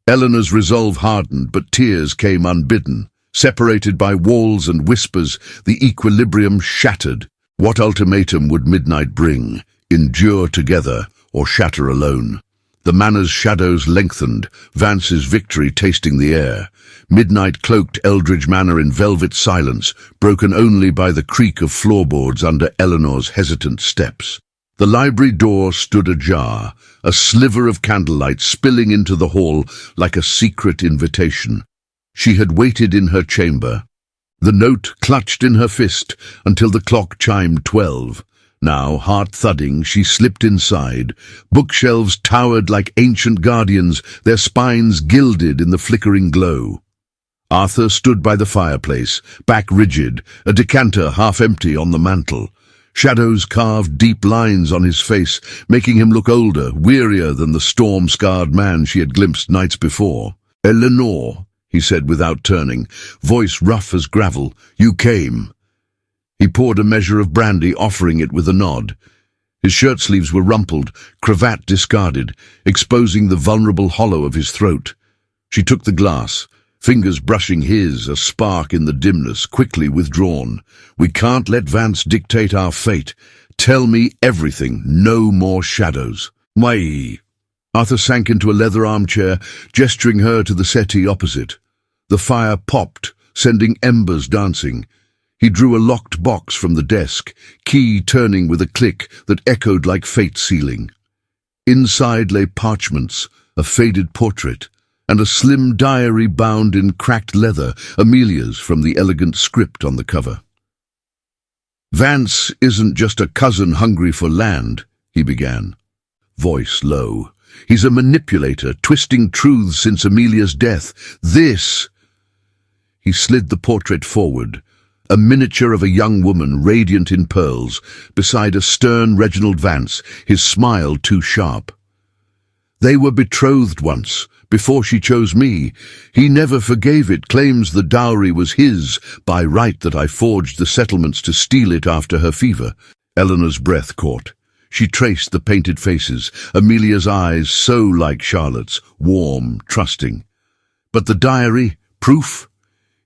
Eleanor's resolve hardened, but tears came unbidden. Separated by walls and whispers, the equilibrium shattered. What ultimatum would midnight bring? Endure together or shatter alone? The manor's shadows lengthened, Vance's victory tasting the air. Midnight cloaked Eldridge Manor in velvet silence, broken only by the creak of floorboards under Eleanor's hesitant steps. The library door stood ajar, a sliver of candlelight spilling into the hall like a secret invitation. She had waited in her chamber, the note clutched in her fist until the clock chimed 12. Now, heart-thudding, she slipped inside. Bookshelves towered like ancient guardians, their spines gilded in the flickering glow. Arthur stood by the fireplace, back rigid, a decanter half empty on the mantel. Shadows carved deep lines on his face, making him look older, wearier than the storm-scarred man she had glimpsed nights before. "Eleanor," he said without turning, voice rough as gravel, "you came." He poured a measure of brandy, offering it with a nod. His shirt sleeves were rumpled, cravat discarded, exposing the vulnerable hollow of his throat. She took the glass, fingers brushing his, a spark in the dimness, quickly withdrawn. "We can't let Vance dictate our fate. Tell me everything, no more shadows." "Why?" Arthur sank into a leather armchair, gesturing her to the settee opposite. The fire popped, sending embers dancing. He drew a locked box from the desk, key turning with a click that echoed like fate sealing. Inside lay parchments, a faded portrait, and a slim diary bound in cracked leather, Amelia's from the elegant script on the cover. "Vance isn't just a cousin hungry for land," he began, voice low. "He's a manipulator, twisting truths since Amelia's death. This—" He slid the portrait forward, a miniature of a young woman radiant in pearls, beside a stern Reginald Vance, his smile too sharp. "They were betrothed once, before she chose me. He never forgave it, claims the dowry was his, by right that I forged the settlements to steal it after her fever." Eleanor's breath caught. She traced the painted faces, Amelia's eyes so like Charlotte's, warm, trusting. But the diary, proof?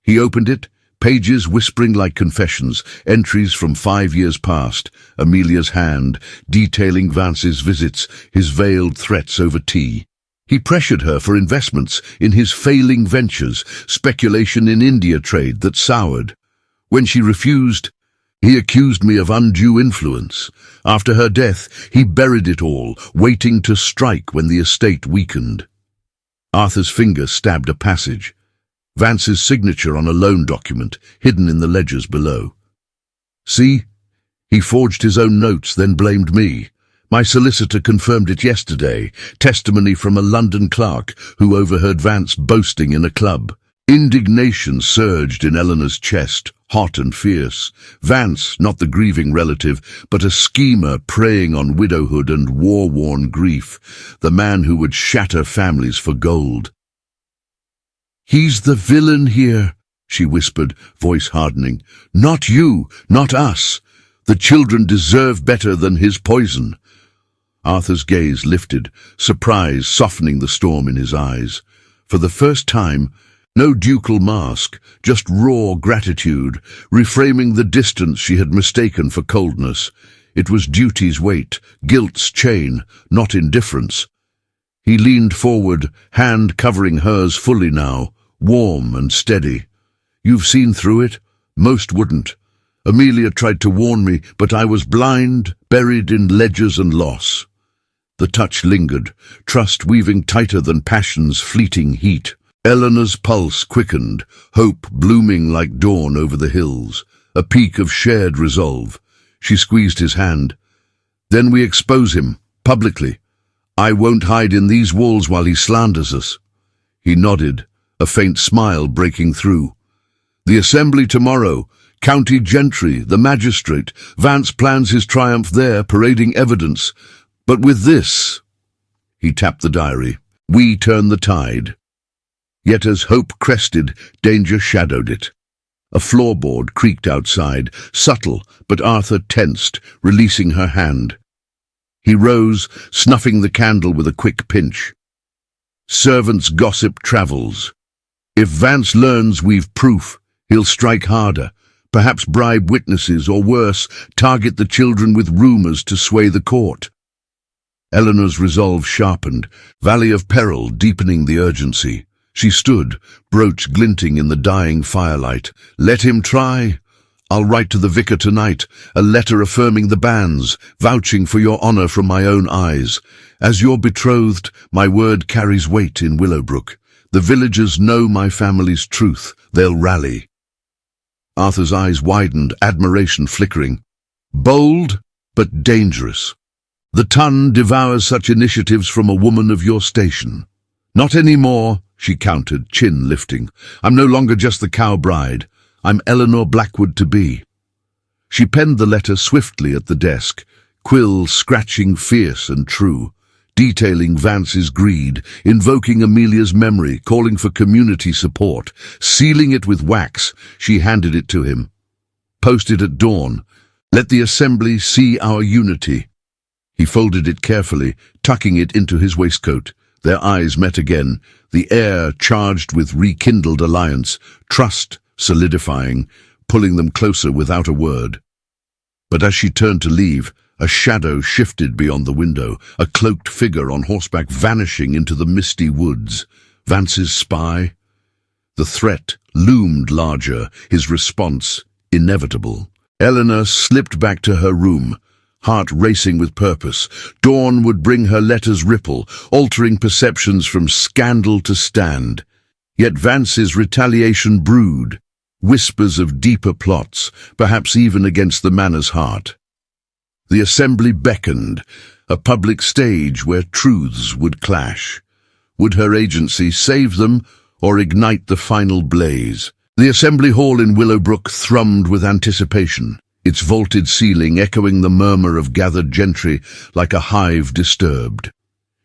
He opened it, pages whispering like confessions, entries from 5 years past, Amelia's hand, detailing Vance's visits, his veiled threats over tea. He pressured her for investments in his failing ventures, speculation in India trade that soured. When she refused, he accused me of undue influence. After her death, he buried it all, waiting to strike when the estate weakened. Arthur's finger stabbed a passage. Vance's signature on a loan document, hidden in the ledgers below. "See? He forged his own notes, then blamed me. My solicitor confirmed it yesterday, testimony from a London clerk who overheard Vance boasting in a club." Indignation surged in Eleanor's chest, hot and fierce. Vance, not the grieving relative, but a schemer preying on widowhood and war-worn grief, the man who would shatter families for gold. "He's the villain here," she whispered, voice hardening. "Not you, not us. The children deserve better than his poison." Arthur's gaze lifted, surprise softening the storm in his eyes. For the first time, no ducal mask, just raw gratitude, reframing the distance she had mistaken for coldness. It was duty's weight, guilt's chain, not indifference. He leaned forward, hand covering hers fully now, warm and steady. "You've seen through it? Most wouldn't. Amelia tried to warn me, but I was blind, buried in ledgers and loss." The touch lingered, trust weaving tighter than passion's fleeting heat. Eleanor's pulse quickened, hope blooming like dawn over the hills, a peak of shared resolve. She squeezed his hand. "Then we expose him, publicly. I won't hide in these walls while he slanders us." He nodded, a faint smile breaking through. "The assembly tomorrow, county gentry, the magistrate. Vance plans his triumph there, parading evidence. But with this," he tapped the diary, "we turn the tide." Yet as hope crested, danger shadowed it. A floorboard creaked outside, subtle, but Arthur tensed, releasing her hand. He rose, snuffing the candle with a quick pinch. "Servants' gossip travels. If Vance learns we've proof, he'll strike harder, perhaps bribe witnesses, or worse, target the children with rumors to sway the court." Eleanor's resolve sharpened, valley of peril deepening the urgency. She stood, brooch glinting in the dying firelight. "Let him try. I'll write to the vicar tonight, a letter affirming the bans, vouching for your honor from my own eyes. As your betrothed, my word carries weight in Willowbrook. The villagers know my family's truth. They'll rally." Arthur's eyes widened, admiration flickering. "Bold, but dangerous. The ton devours such initiatives from a woman of your station." Not anymore, she countered, chin lifting. I'm no longer just the cow bride. I'm Eleanor Blackwood-to-be. She penned the letter swiftly at the desk, quill scratching fierce and true, detailing Vance's greed, invoking Amelia's memory, calling for community support. Sealing it with wax, she handed it to him. Post it at dawn. Let the assembly see our unity. He folded it carefully, tucking it into his waistcoat. Their eyes met again, the air charged with rekindled alliance, trust solidifying, pulling them closer without a word. But as she turned to leave, a shadow shifted beyond the window, a cloaked figure on horseback vanishing into the misty woods. Vance's spy? The threat loomed larger, his response inevitable. Eleanor slipped back to her room, heart racing with purpose. Dawn would bring her letters ripple, altering perceptions from scandal to stand. Yet Vance's retaliation brewed, whispers of deeper plots, perhaps even against the manor's heart. The assembly beckoned, a public stage where truths would clash. Would her agency save them or ignite the final blaze? The assembly hall in Willowbrook thrummed with anticipation, its vaulted ceiling echoing the murmur of gathered gentry like a hive disturbed.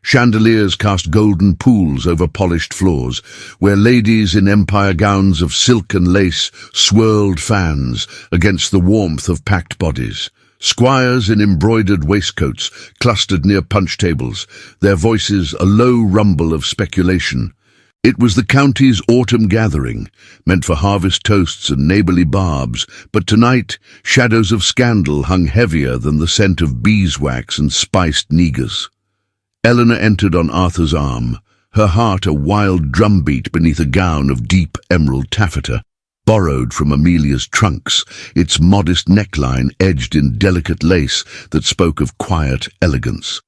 Chandeliers cast golden pools over polished floors, where ladies in empire gowns of silk and lace swirled fans against the warmth of packed bodies. Squires in embroidered waistcoats clustered near punch tables, their voices a low rumble of speculation. It was the county's autumn gathering, meant for harvest toasts and neighbourly barbs, but tonight shadows of scandal hung heavier than the scent of beeswax and spiced negus. Eleanor entered on Arthur's arm, her heart a wild drumbeat beneath a gown of deep emerald taffeta, borrowed from Amelia's trunks, its modest neckline edged in delicate lace that spoke of quiet elegance.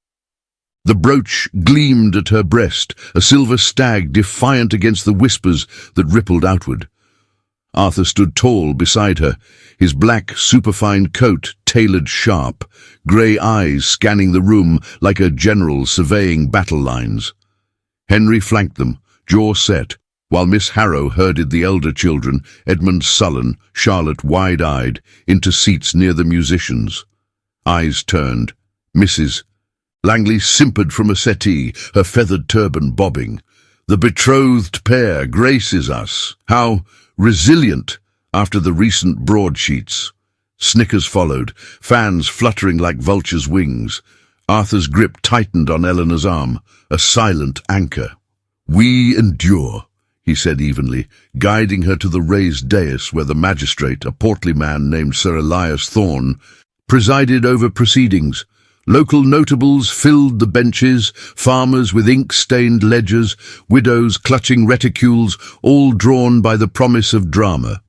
The brooch gleamed at her breast, a silver stag defiant against the whispers that rippled outward. Arthur stood tall beside her, his black superfine coat tailored sharp, grey eyes scanning the room like a general surveying battle lines. Henry flanked them, jaw set, while Miss Harrow herded the elder children, Edmund sullen, Charlotte wide-eyed, into seats near the musicians. Eyes turned. Mrs. Langley simpered from a settee, her feathered turban bobbing. The betrothed pair graces us. How resilient after the recent broadsheets. Snickers followed, fans fluttering like vultures' wings. Arthur's grip tightened on Eleanor's arm, a silent anchor. We endure, he said evenly, guiding her to the raised dais where the magistrate, a portly man named Sir Elias Thorne, presided over proceedings. Local notables filled the benches, farmers with ink-stained ledgers, widows clutching reticules, all drawn by the promise of drama.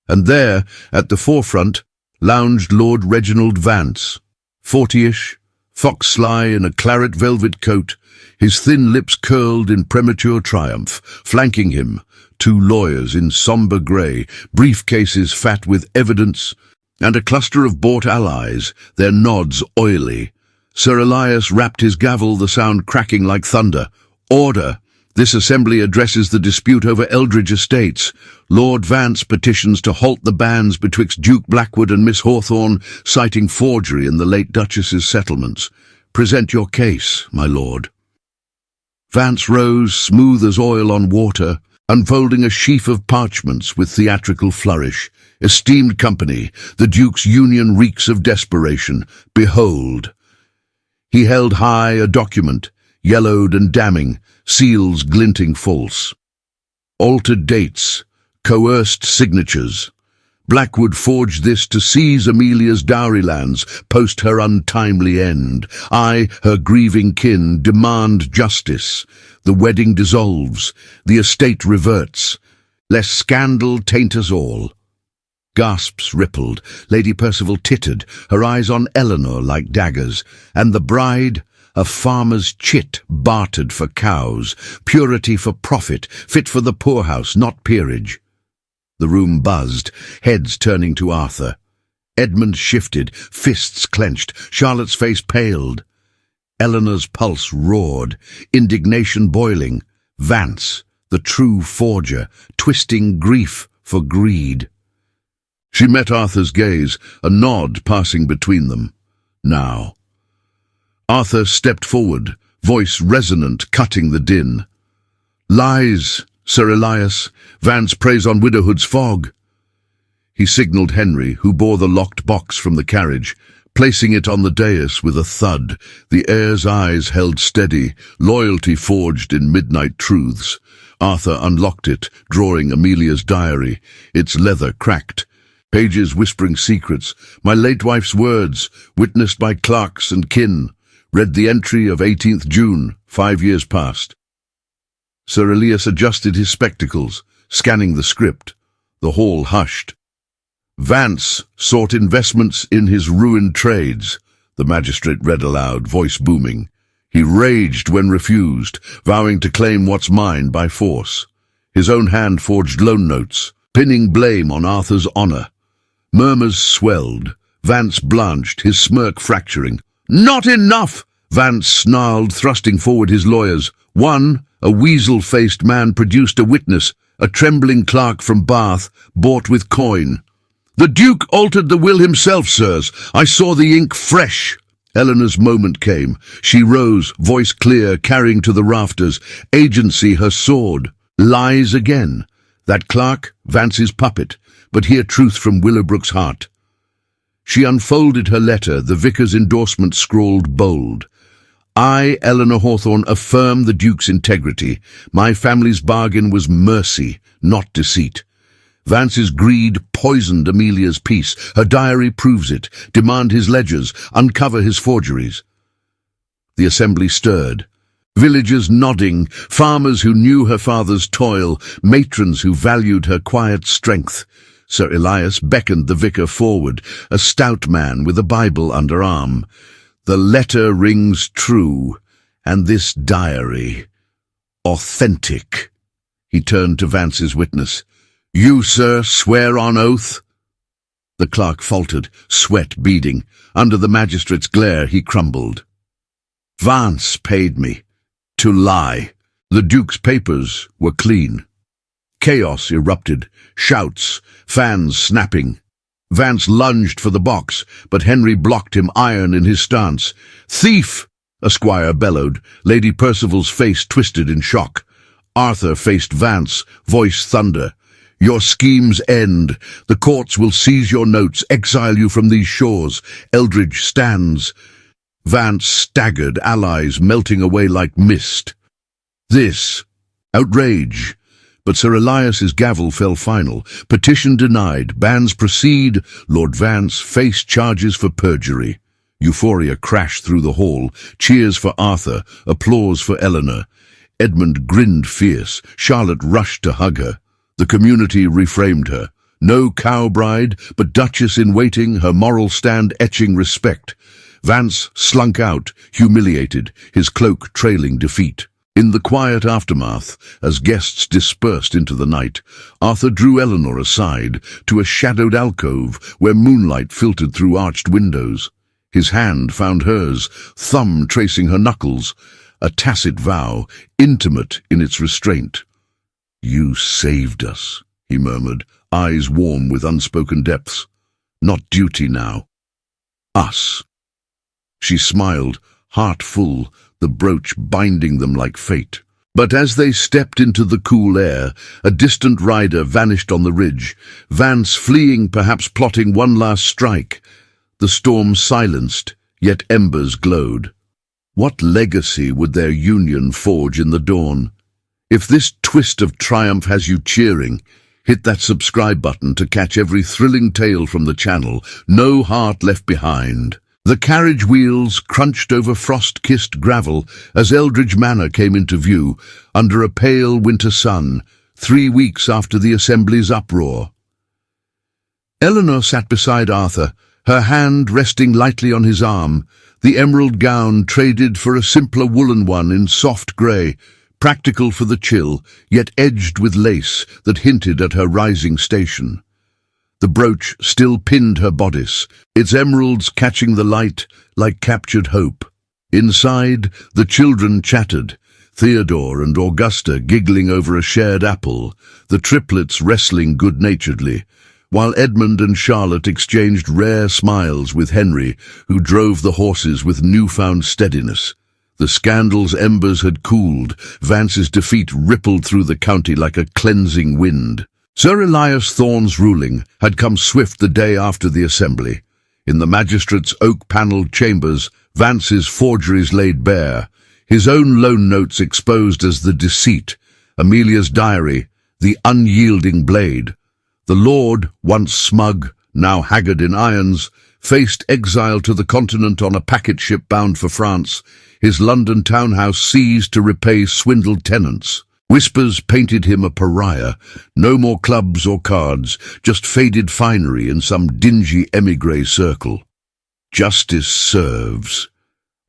And there, at the forefront, lounged Lord Reginald Vance, 40-ish, fox-sly in a claret velvet coat, his thin lips curled in premature triumph. Flanking him, two lawyers in sombre grey, briefcases fat with evidence, and a cluster of bought allies, their nods oily. Sir Elias rapped his gavel, the sound cracking like thunder. Order! This assembly addresses the dispute over Eldridge estates. Lord Vance petitions to halt the banns betwixt Duke Blackwood and Miss Hawthorne, citing forgery in the late Duchess's settlements. Present your case, my lord. Vance rose, smooth as oil on water, unfolding a sheaf of parchments with theatrical flourish. Esteemed company, the Duke's union reeks of desperation. Behold. He held high a document, yellowed and damning, seals glinting false. Altered dates, coerced signatures. Blackwood forged this to seize Amelia's dowry lands, post her untimely end. I, her grieving kin, demand justice. The wedding dissolves, the estate reverts, lest scandal taint us all. Gasps rippled. Lady Percival tittered, her eyes on Eleanor like daggers, and the bride, a farmer's chit bartered for cows, purity for profit, fit for the poorhouse, not peerage. The room buzzed, heads turning to Arthur. Edmund shifted, fists clenched, Charlotte's face paled. Eleanor's pulse roared, indignation boiling. Vance, the true forger, twisting grief for greed. She met Arthur's gaze, a nod passing between them. Now. Arthur stepped forward, voice resonant, cutting the din. Lies, Sir Elias. Vance preys on widowhood's fog. He signalled Henry, who bore the locked box from the carriage, placing it on the dais with a thud. The heir's eyes held steady, loyalty forged in midnight truths. Arthur unlocked it, drawing Amelia's diary, its leather cracked. Pages whispering secrets, my late wife's words, witnessed by clerks and kin. Read the entry of 18th June, 5 years past. Sir Elias adjusted his spectacles, scanning the script. The hall hushed. Vance sought investments in his ruined trades, the magistrate read aloud, voice booming. He raged when refused, vowing to claim what's mine by force. His own hand forged loan notes, pinning blame on Arthur's honour. Murmurs swelled. Vance blanched, his smirk fracturing. Not enough! Vance snarled, thrusting forward his lawyers. One, a weasel-faced man, produced a witness, a trembling clerk from Bath, bought with coin. The Duke altered the will himself, sirs. I saw the ink fresh. Eleanor's moment came. She rose, voice clear, carrying to the rafters. Agency her sword. Lies again. That clerk, Vance's puppet, but hear truth from Willowbrook's heart. She unfolded her letter, the vicar's endorsement scrawled bold. I, Eleanor Hawthorne, affirm the Duke's integrity. My family's bargain was mercy, not deceit. Vance's greed poisoned Amelia's peace. Her diary proves it. Demand his ledgers. Uncover his forgeries. The assembly stirred. Villagers nodding, farmers who knew her father's toil, matrons who valued her quiet strength. Sir Elias beckoned the vicar forward, a stout man with a Bible under arm. The letter rings true, and this diary, authentic. He turned to Vance's witness. You, sir, swear on oath? The clerk faltered, sweat beading. Under the magistrate's glare, he crumbled. Vance paid me to lie. The Duke's papers were clean. Chaos erupted, shouts, fans snapping. Vance lunged for the box, but Henry blocked him, iron in his stance. Thief! A squire bellowed. Lady Percival's face twisted in shock. Arthur faced Vance, voice thunder. Your schemes end. The courts will seize your notes, exile you from these shores. Eldridge stands. Vance staggered, allies melting away like mist. This. Outrage. But Sir Elias's gavel fell final. Petition denied. Bans proceed. Lord Vance faced charges for perjury. Euphoria crashed through the hall. Cheers for Arthur. Applause for Eleanor. Edmund grinned fierce. Charlotte rushed to hug her. The community reframed her. No cow bride, but Duchess in waiting, her moral stand etching respect. Vance slunk out, humiliated, his cloak trailing defeat. In the quiet aftermath, as guests dispersed into the night, Arthur drew Eleanor aside to a shadowed alcove where moonlight filtered through arched windows. His hand found hers, thumb tracing her knuckles, a tacit vow, intimate in its restraint. You saved us, he murmured, eyes warm with unspoken depths. Not duty now. Us. She smiled, heart full, the brooch binding them like fate. But as they stepped into the cool air, a distant rider vanished on the ridge, Vance fleeing, perhaps plotting one last strike. The storm silenced, yet embers glowed. What legacy would their union forge in the dawn? If this twist of triumph has you cheering, hit that subscribe button to catch every thrilling tale from the channel. No heart left behind. The carriage wheels crunched over frost-kissed gravel as Eldridge Manor came into view, under a pale winter sun, 3 weeks after the Assembly's uproar. Eleanor sat beside Arthur, her hand resting lightly on his arm, the emerald gown traded for a simpler woolen one in soft grey, practical for the chill, yet edged with lace that hinted at her rising station. The brooch still pinned her bodice, its emeralds catching the light like captured hope. Inside, the children chattered, Theodore and Augusta giggling over a shared apple, the triplets wrestling good-naturedly, while Edmund and Charlotte exchanged rare smiles with Henry, who drove the horses with newfound steadiness. The scandal's embers had cooled, Vance's defeat rippled through the county like a cleansing wind. Sir Elias Thorne's ruling had come swift the day after the assembly. In the magistrate's oak-panelled chambers, Vance's forgeries laid bare, his own loan notes exposed as the deceit, Amelia's diary, the unyielding blade. The lord, once smug, now haggard in irons, faced exile to the continent on a packet ship bound for France, his London townhouse seized to repay swindled tenants. Whispers painted him a pariah, no more clubs or cards, just faded finery in some dingy émigré circle. "Justice serves,"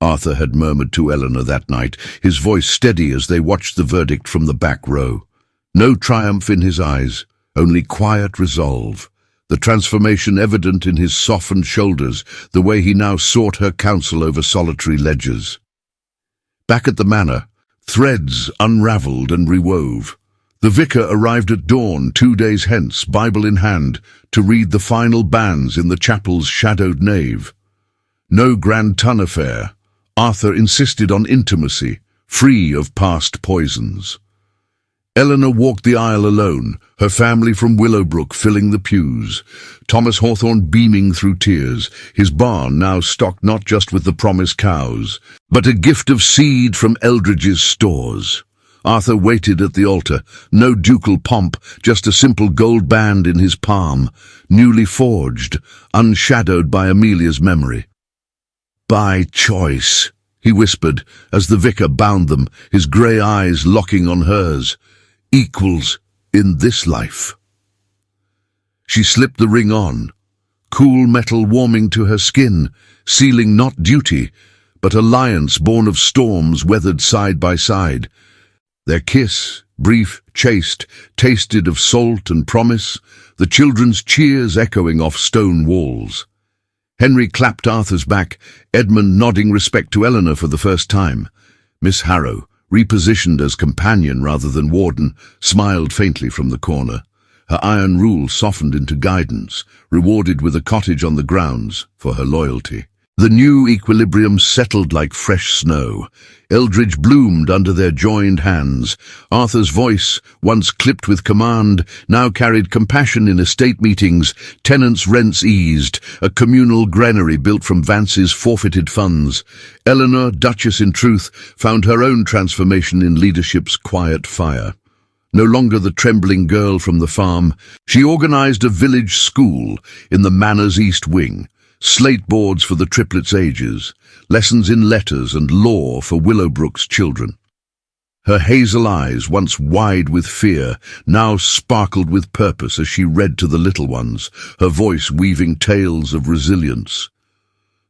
Arthur had murmured to Eleanor that night, his voice steady as they watched the verdict from the back row. No triumph in his eyes, only quiet resolve, the transformation evident in his softened shoulders, the way he now sought her counsel over solitary ledgers. Back at the manor, threads unravelled and rewove. The vicar arrived at dawn 2 days hence, Bible in hand, to read the final banns in the chapel's shadowed nave. No grand tun affair. Arthur insisted on intimacy, free of past poisons. Eleanor walked the aisle alone, her family from Willowbrook filling the pews, Thomas Hawthorne beaming through tears, his barn now stocked not just with the promised cows, but a gift of seed from Eldridge's stores. Arthur waited at the altar, no ducal pomp, just a simple gold band in his palm, newly forged, unshadowed by Amelia's memory. "By choice," he whispered, as the vicar bound them, his grey eyes locking on hers. "Equals in this life." She slipped the ring on, cool metal warming to her skin, sealing not duty, but alliance born of storms weathered side by side. Their kiss, brief, chaste, tasted of salt and promise, the children's cheers echoing off stone walls. Henry clapped Arthur's back, Edmund nodding respect to Eleanor for the first time. Miss Harrow, repositioned as companion rather than warden, smiled faintly from the corner. Her iron rule softened into guidance, rewarded with a cottage on the grounds for her loyalty. The new equilibrium settled like fresh snow. Eldridge bloomed under their joined hands. Arthur's voice, once clipped with command, now carried compassion in estate meetings, tenants' rents eased, a communal granary built from Vance's forfeited funds. Eleanor, Duchess in truth, found her own transformation in leadership's quiet fire. No longer the trembling girl from the farm, she organized a village school in the manor's east wing. Slate boards for the triplets' ages, lessons in letters and law for Willowbrook's children. Her hazel eyes, once wide with fear, now sparkled with purpose as she read to the little ones, her voice weaving tales of resilience.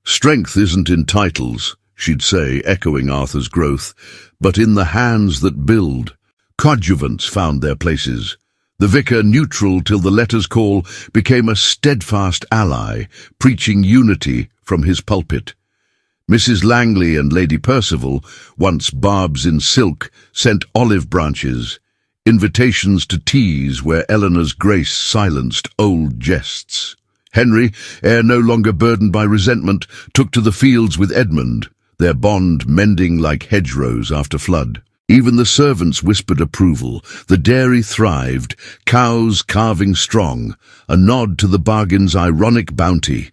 "Strength isn't in titles," she'd say, echoing Arthur's growth, "but in the hands that build." Coadjuvants found their places. The vicar, neutral till the letters call, became a steadfast ally, preaching unity from his pulpit. Mrs. Langley and Lady Percival, once barbs in silk, sent olive branches, invitations to teas where Eleanor's grace silenced old jests. Henry, ere no longer burdened by resentment, took to the fields with Edmund, their bond mending like hedgerows after flood. Even the servants whispered approval. The dairy thrived, cows calving strong, a nod to the bargain's ironic bounty.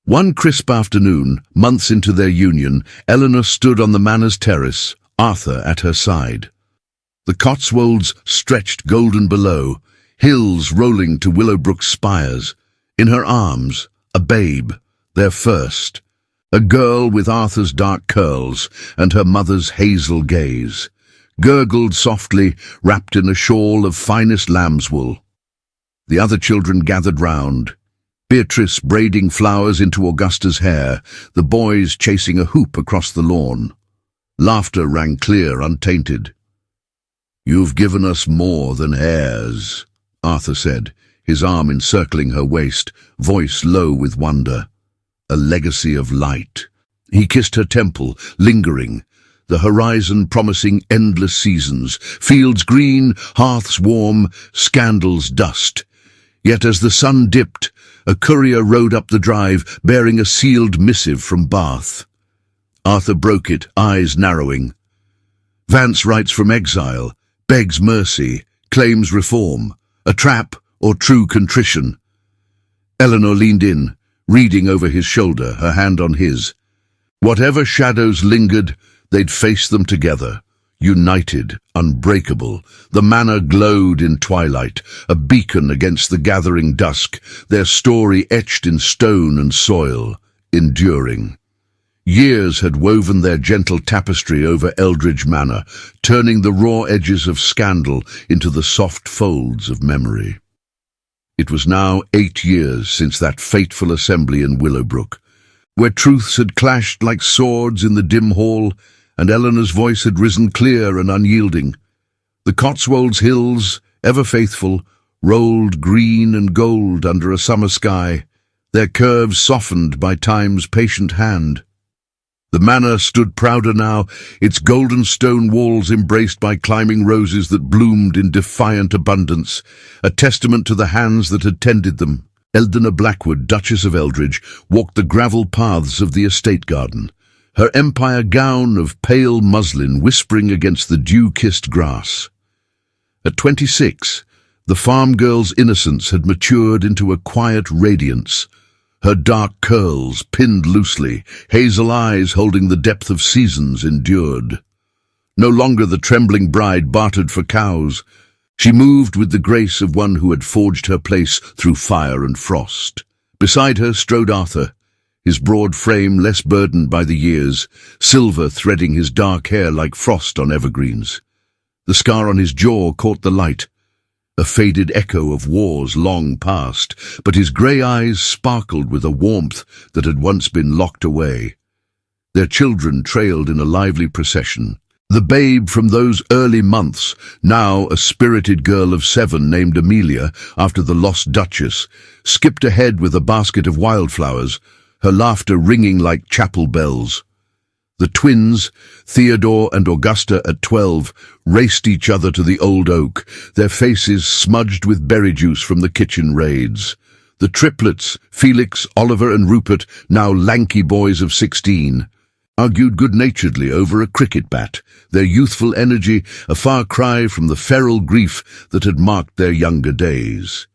One crisp afternoon, months into their union, Eleanor stood on the manor's terrace, Arthur at her side. The Cotswolds stretched golden below, hills rolling to Willowbrook's spires. In her arms, a babe, their first. A girl with Arthur's dark curls and her mother's hazel gaze, gurgled softly, wrapped in a shawl of finest lamb's wool. The other children gathered round, Beatrice braiding flowers into Augusta's hair, the boys chasing a hoop across the lawn. Laughter rang clear, untainted. "You've given us more than heirs," Arthur said, his arm encircling her waist, voice low with wonder. "A legacy of light." He kissed her temple, lingering. the horizon promising endless seasons, fields green, hearths warm, scandals dust. Yet as the sun dipped, a courier rode up the drive, bearing a sealed missive from Bath. Arthur broke it, eyes narrowing. Vance writes from exile, begs mercy, claims reform, a trap or true contrition. Eleanor leaned in, reading over his shoulder, her hand on his. Whatever shadows lingered, they'd face them together, united, unbreakable. The manor glowed in twilight, a beacon against the gathering dusk, their story etched in stone and soil, enduring. Years had woven their gentle tapestry over Eldridge Manor, turning the raw edges of scandal into the soft folds of memory. It was now 8 years since that fateful assembly in Willowbrook, where truths had clashed like swords in the dim hall, and Eleanor's voice had risen clear and unyielding. The Cotswolds hills, ever faithful, rolled green and gold under a summer sky, their curves softened by time's patient hand. The manor stood prouder now, its golden stone walls embraced by climbing roses that bloomed in defiant abundance, a testament to the hands that had tended them. Eldona Blackwood, Duchess of Eldridge, walked the gravel paths of the estate garden, her empire gown of pale muslin whispering against the dew-kissed grass. At 26, the farm girl's innocence had matured into a quiet radiance, her dark curls pinned loosely, hazel eyes holding the depth of seasons endured. No longer the trembling bride bartered for cows. She moved with the grace of one who had forged her place through fire and frost. Beside her strode Arthur, his broad frame less burdened by the years, silver threading his dark hair like frost on evergreens. The scar on his jaw caught the light, a faded echo of wars long past, but his grey eyes sparkled with a warmth that had once been locked away. Their children trailed in a lively procession. The babe from those early months, now a spirited girl of 7 named Amelia after the lost Duchess, skipped ahead with a basket of wildflowers, her laughter ringing like chapel bells. The twins, Theodore and Augusta at 12, raced each other to the old oak, their faces smudged with berry juice from the kitchen raids. The triplets, Felix, Oliver and Rupert, now lanky boys of 16, argued good-naturedly over a cricket bat, their youthful energy a far cry from the feral grief that had marked their younger days.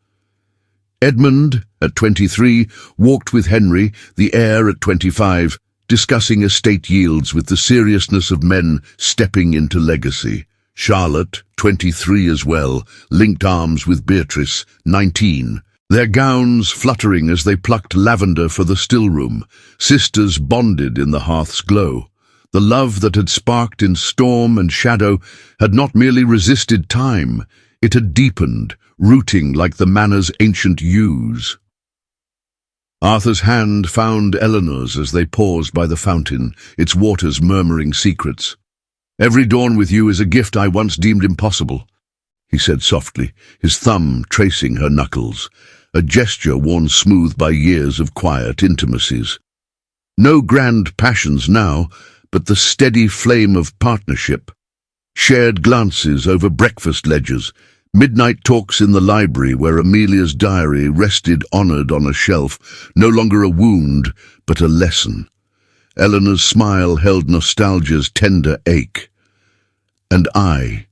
Edmund, at 23, walked with Henry, the heir at 25, discussing estate yields with the seriousness of men stepping into legacy. Charlotte, 23 as well, linked arms with Beatrice, 19, their gowns fluttering as they plucked lavender for the still-room, sisters bonded in the hearth's glow. The love that had sparked in storm and shadow had not merely resisted time, it had deepened, rooting like the manor's ancient yews. Arthur's hand found Eleanor's as they paused by the fountain, its waters murmuring secrets. "Every dawn with you is a gift I once deemed impossible," he said softly, his thumb tracing her knuckles, a gesture worn smooth by years of quiet intimacies. No grand passions now, but the steady flame of partnership. Shared glances over breakfast ledgers, midnight talks in the library where Amelia's diary rested honoured on a shelf, no longer a wound, but a lesson. Eleanor's smile held nostalgia's tender ache. And I,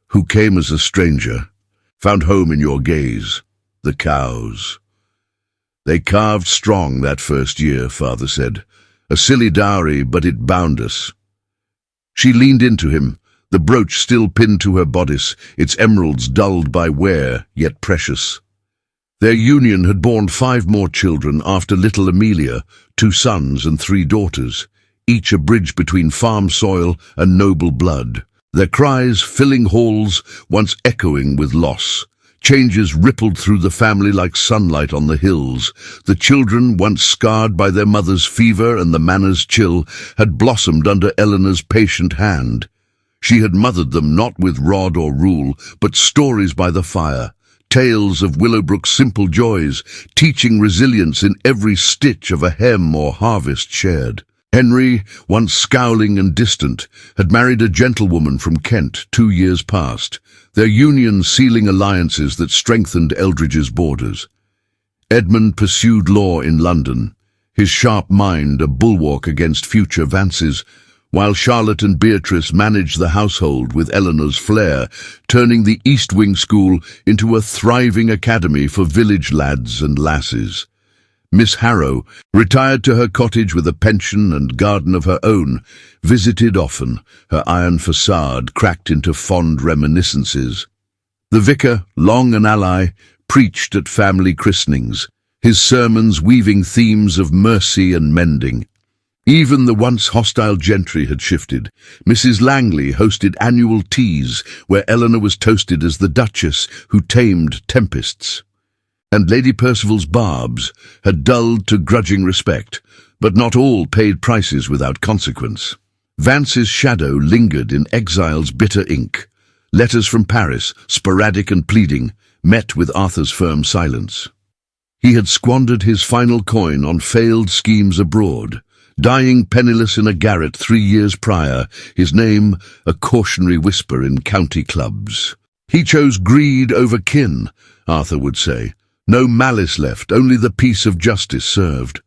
who came as a stranger, found home in your gaze, the cows. They carved strong that first year, Father said. A silly dowry, but it bound us. She leaned into him, the brooch still pinned to her bodice, its emeralds dulled by wear, yet precious. Their union had borne 5 more children after little Amelia, 2 sons and 3 daughters, each a bridge between farm soil and noble blood, their cries filling halls, once echoing with loss. Changes rippled through the family like sunlight on the hills. The children, once scarred by their mother's fever and the manor's chill, had blossomed under Eleanor's patient hand. She had mothered them not with rod or rule, but stories by the fire, tales of Willowbrook's simple joys, teaching resilience in every stitch of a hem or harvest shared. Henry, once scowling and distant, had married a gentlewoman from Kent 2 years past, their union sealing alliances that strengthened Eldridge's borders. Edmund pursued law in London, his sharp mind a bulwark against future Vances, while Charlotte and Beatrice managed the household with Eleanor's flair, turning the East Wing School into a thriving academy for village lads and lasses. Miss Harrow, retired to her cottage with a pension and garden of her own, visited often, her iron facade cracked into fond reminiscences. The vicar, long an ally, preached at family christenings, his sermons weaving themes of mercy and mending. Even the once hostile gentry had shifted. Mrs. Langley hosted annual teas where Eleanor was toasted as the Duchess who tamed tempests. And Lady Percival's barbs had dulled to grudging respect, but not all paid prices without consequence. Vance's shadow lingered in exile's bitter ink. Letters from Paris, sporadic and pleading, met with Arthur's firm silence. He had squandered his final coin on failed schemes abroad, dying penniless in a garret 3 years prior, his name a cautionary whisper in county clubs. He chose greed over kin, Arthur would say. No malice left, only the peace of justice served.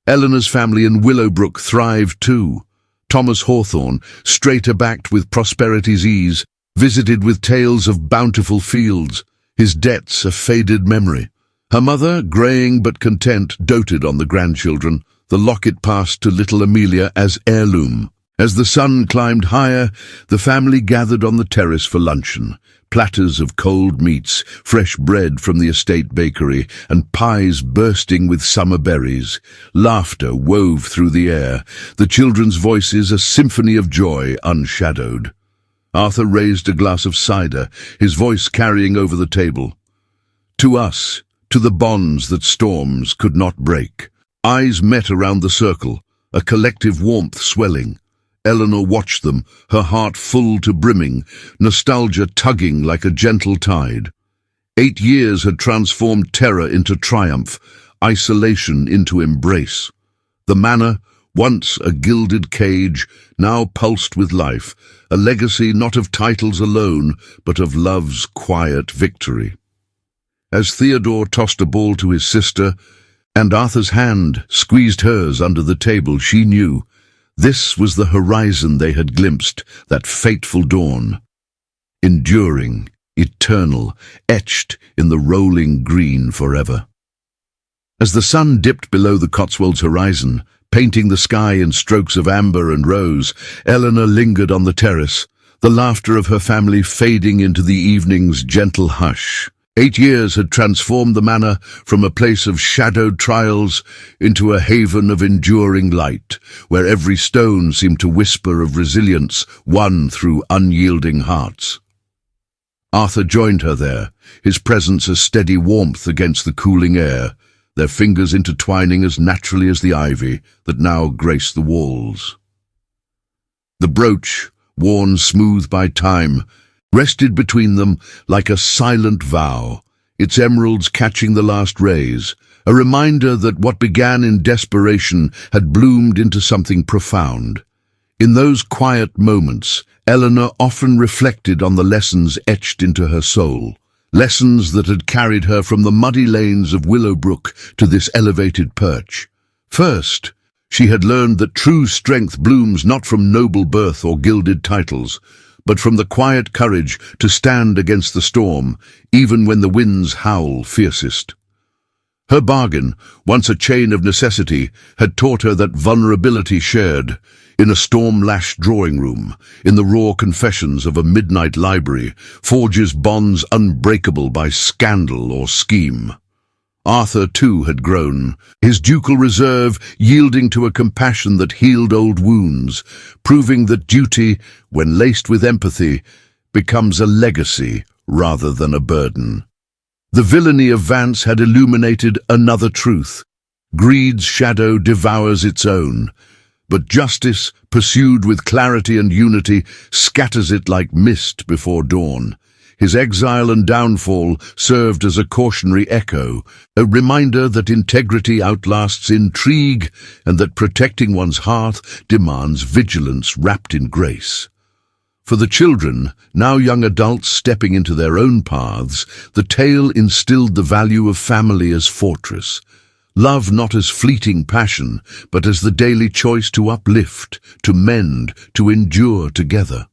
Eleanor's family in Willowbrook thrived too. Thomas Hawthorne, straighter-backed with prosperity's ease, visited with tales of bountiful fields, his debts a faded memory. Her mother, greying but content, doted on the grandchildren, the locket passed to little Amelia as heirloom. As the sun climbed higher, the family gathered on the terrace for luncheon. Platters of cold meats, fresh bread from the estate bakery, and pies bursting with summer berries. Laughter wove through the air, the children's voices a symphony of joy unshadowed. Arthur raised a glass of cider, his voice carrying over the table. To us, to the bonds that storms could not break. Eyes met around the circle, a collective warmth swelling. Eleanor watched them, her heart full to brimming, nostalgia tugging like a gentle tide. 8 years had transformed terror into triumph, isolation into embrace. The manor, once a gilded cage, now pulsed with life, a legacy not of titles alone, but of love's quiet victory. As Theodore tossed a ball to his sister, and Arthur's hand squeezed hers under the table, she knew this was the horizon they had glimpsed, that fateful dawn. Enduring, eternal, etched in the rolling green forever. As the sun dipped below the Cotswolds' horizon, painting the sky in strokes of amber and rose, Eleanor lingered on the terrace, the laughter of her family fading into the evening's gentle hush. 8 years had transformed the manor from a place of shadowed trials into a haven of enduring light, where every stone seemed to whisper of resilience won through unyielding hearts. Arthur joined her there, his presence a steady warmth against the cooling air, their fingers intertwining as naturally as the ivy that now graced the walls. The brooch, worn smooth by time, rested between them like a silent vow, its emeralds catching the last rays, a reminder that what began in desperation had bloomed into something profound. In those quiet moments, Eleanor often reflected on the lessons etched into her soul, lessons that had carried her from the muddy lanes of Willowbrook to this elevated perch. First, she had learned that true strength blooms not from noble birth or gilded titles, but from the quiet courage to stand against the storm, even when the winds howl fiercest. Her bargain, once a chain of necessity, had taught her that vulnerability shared, in a storm-lashed drawing room, in the raw confessions of a midnight library, forges bonds unbreakable by scandal or scheme. Arthur, too, had grown, his ducal reserve yielding to a compassion that healed old wounds, proving that duty, when laced with empathy, becomes a legacy rather than a burden. The villainy of Vance had illuminated another truth. Greed's shadow devours its own, but justice, pursued with clarity and unity, scatters it like mist before dawn. His exile and downfall served as a cautionary echo, a reminder that integrity outlasts intrigue and that protecting one's heart demands vigilance wrapped in grace. For the children, now young adults stepping into their own paths, the tale instilled the value of family as fortress. Love not as fleeting passion, but as the daily choice to uplift, to mend, to endure together.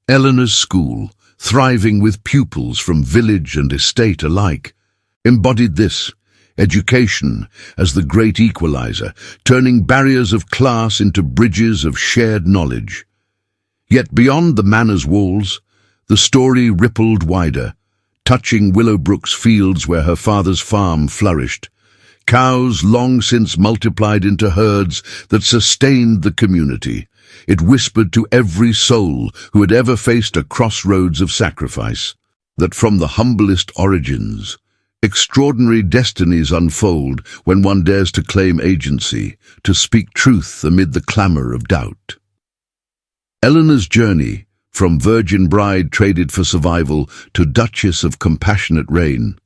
Eleanor's school, thriving with pupils from village and estate alike, embodied this: education as the great equalizer, turning barriers of class into bridges of shared knowledge. Yet beyond the manor's walls, the story rippled wider, touching Willowbrook's fields where her father's farm flourished. Cows long since multiplied into herds that sustained the community. It whispered to every soul who had ever faced a crossroads of sacrifice that from the humblest origins, extraordinary destinies unfold when one dares to claim agency, to speak truth amid the clamor of doubt. Eleanor's journey, from virgin bride traded for survival to Duchess of compassionate reign,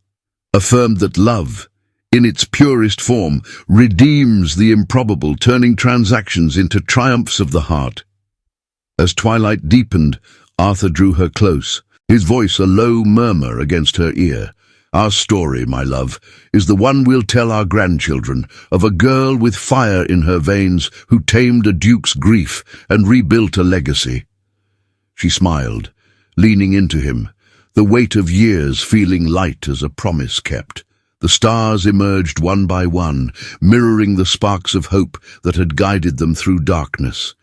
affirmed that love, in its purest form, redeems the improbable, turning transactions into triumphs of the heart. As twilight deepened, Arthur drew her close, his voice a low murmur against her ear. Our story, my love, is the one we'll tell our grandchildren, of a girl with fire in her veins who tamed a duke's grief and rebuilt a legacy. She smiled, leaning into him, the weight of years feeling light as a promise kept. The stars emerged one by one, mirroring the sparks of hope that had guided them through darkness.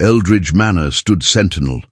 Eldridge Manor stood sentinel,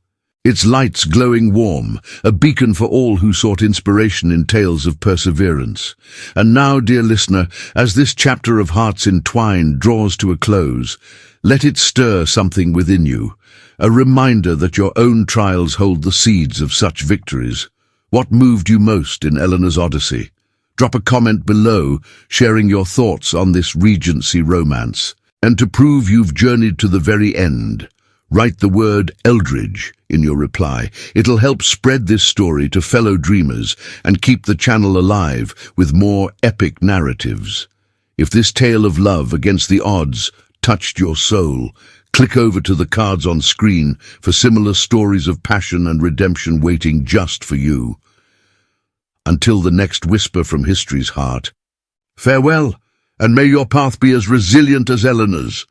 its lights glowing warm, a beacon for all who sought inspiration in tales of perseverance. And now, dear listener, as this chapter of Hearts Entwined draws to a close, let it stir something within you, a reminder that your own trials hold the seeds of such victories. What moved you most in Eleanor's Odyssey? Drop a comment below, sharing your thoughts on this Regency romance. And to prove you've journeyed to the very end, write the word Eldridge in your reply. It'll help spread this story to fellow dreamers and keep the channel alive with more epic narratives. If this tale of love against the odds touched your soul, click over to the cards on screen for similar stories of passion and redemption waiting just for you. Until the next whisper from history's heart, farewell, and may your path be as resilient as Eleanor's.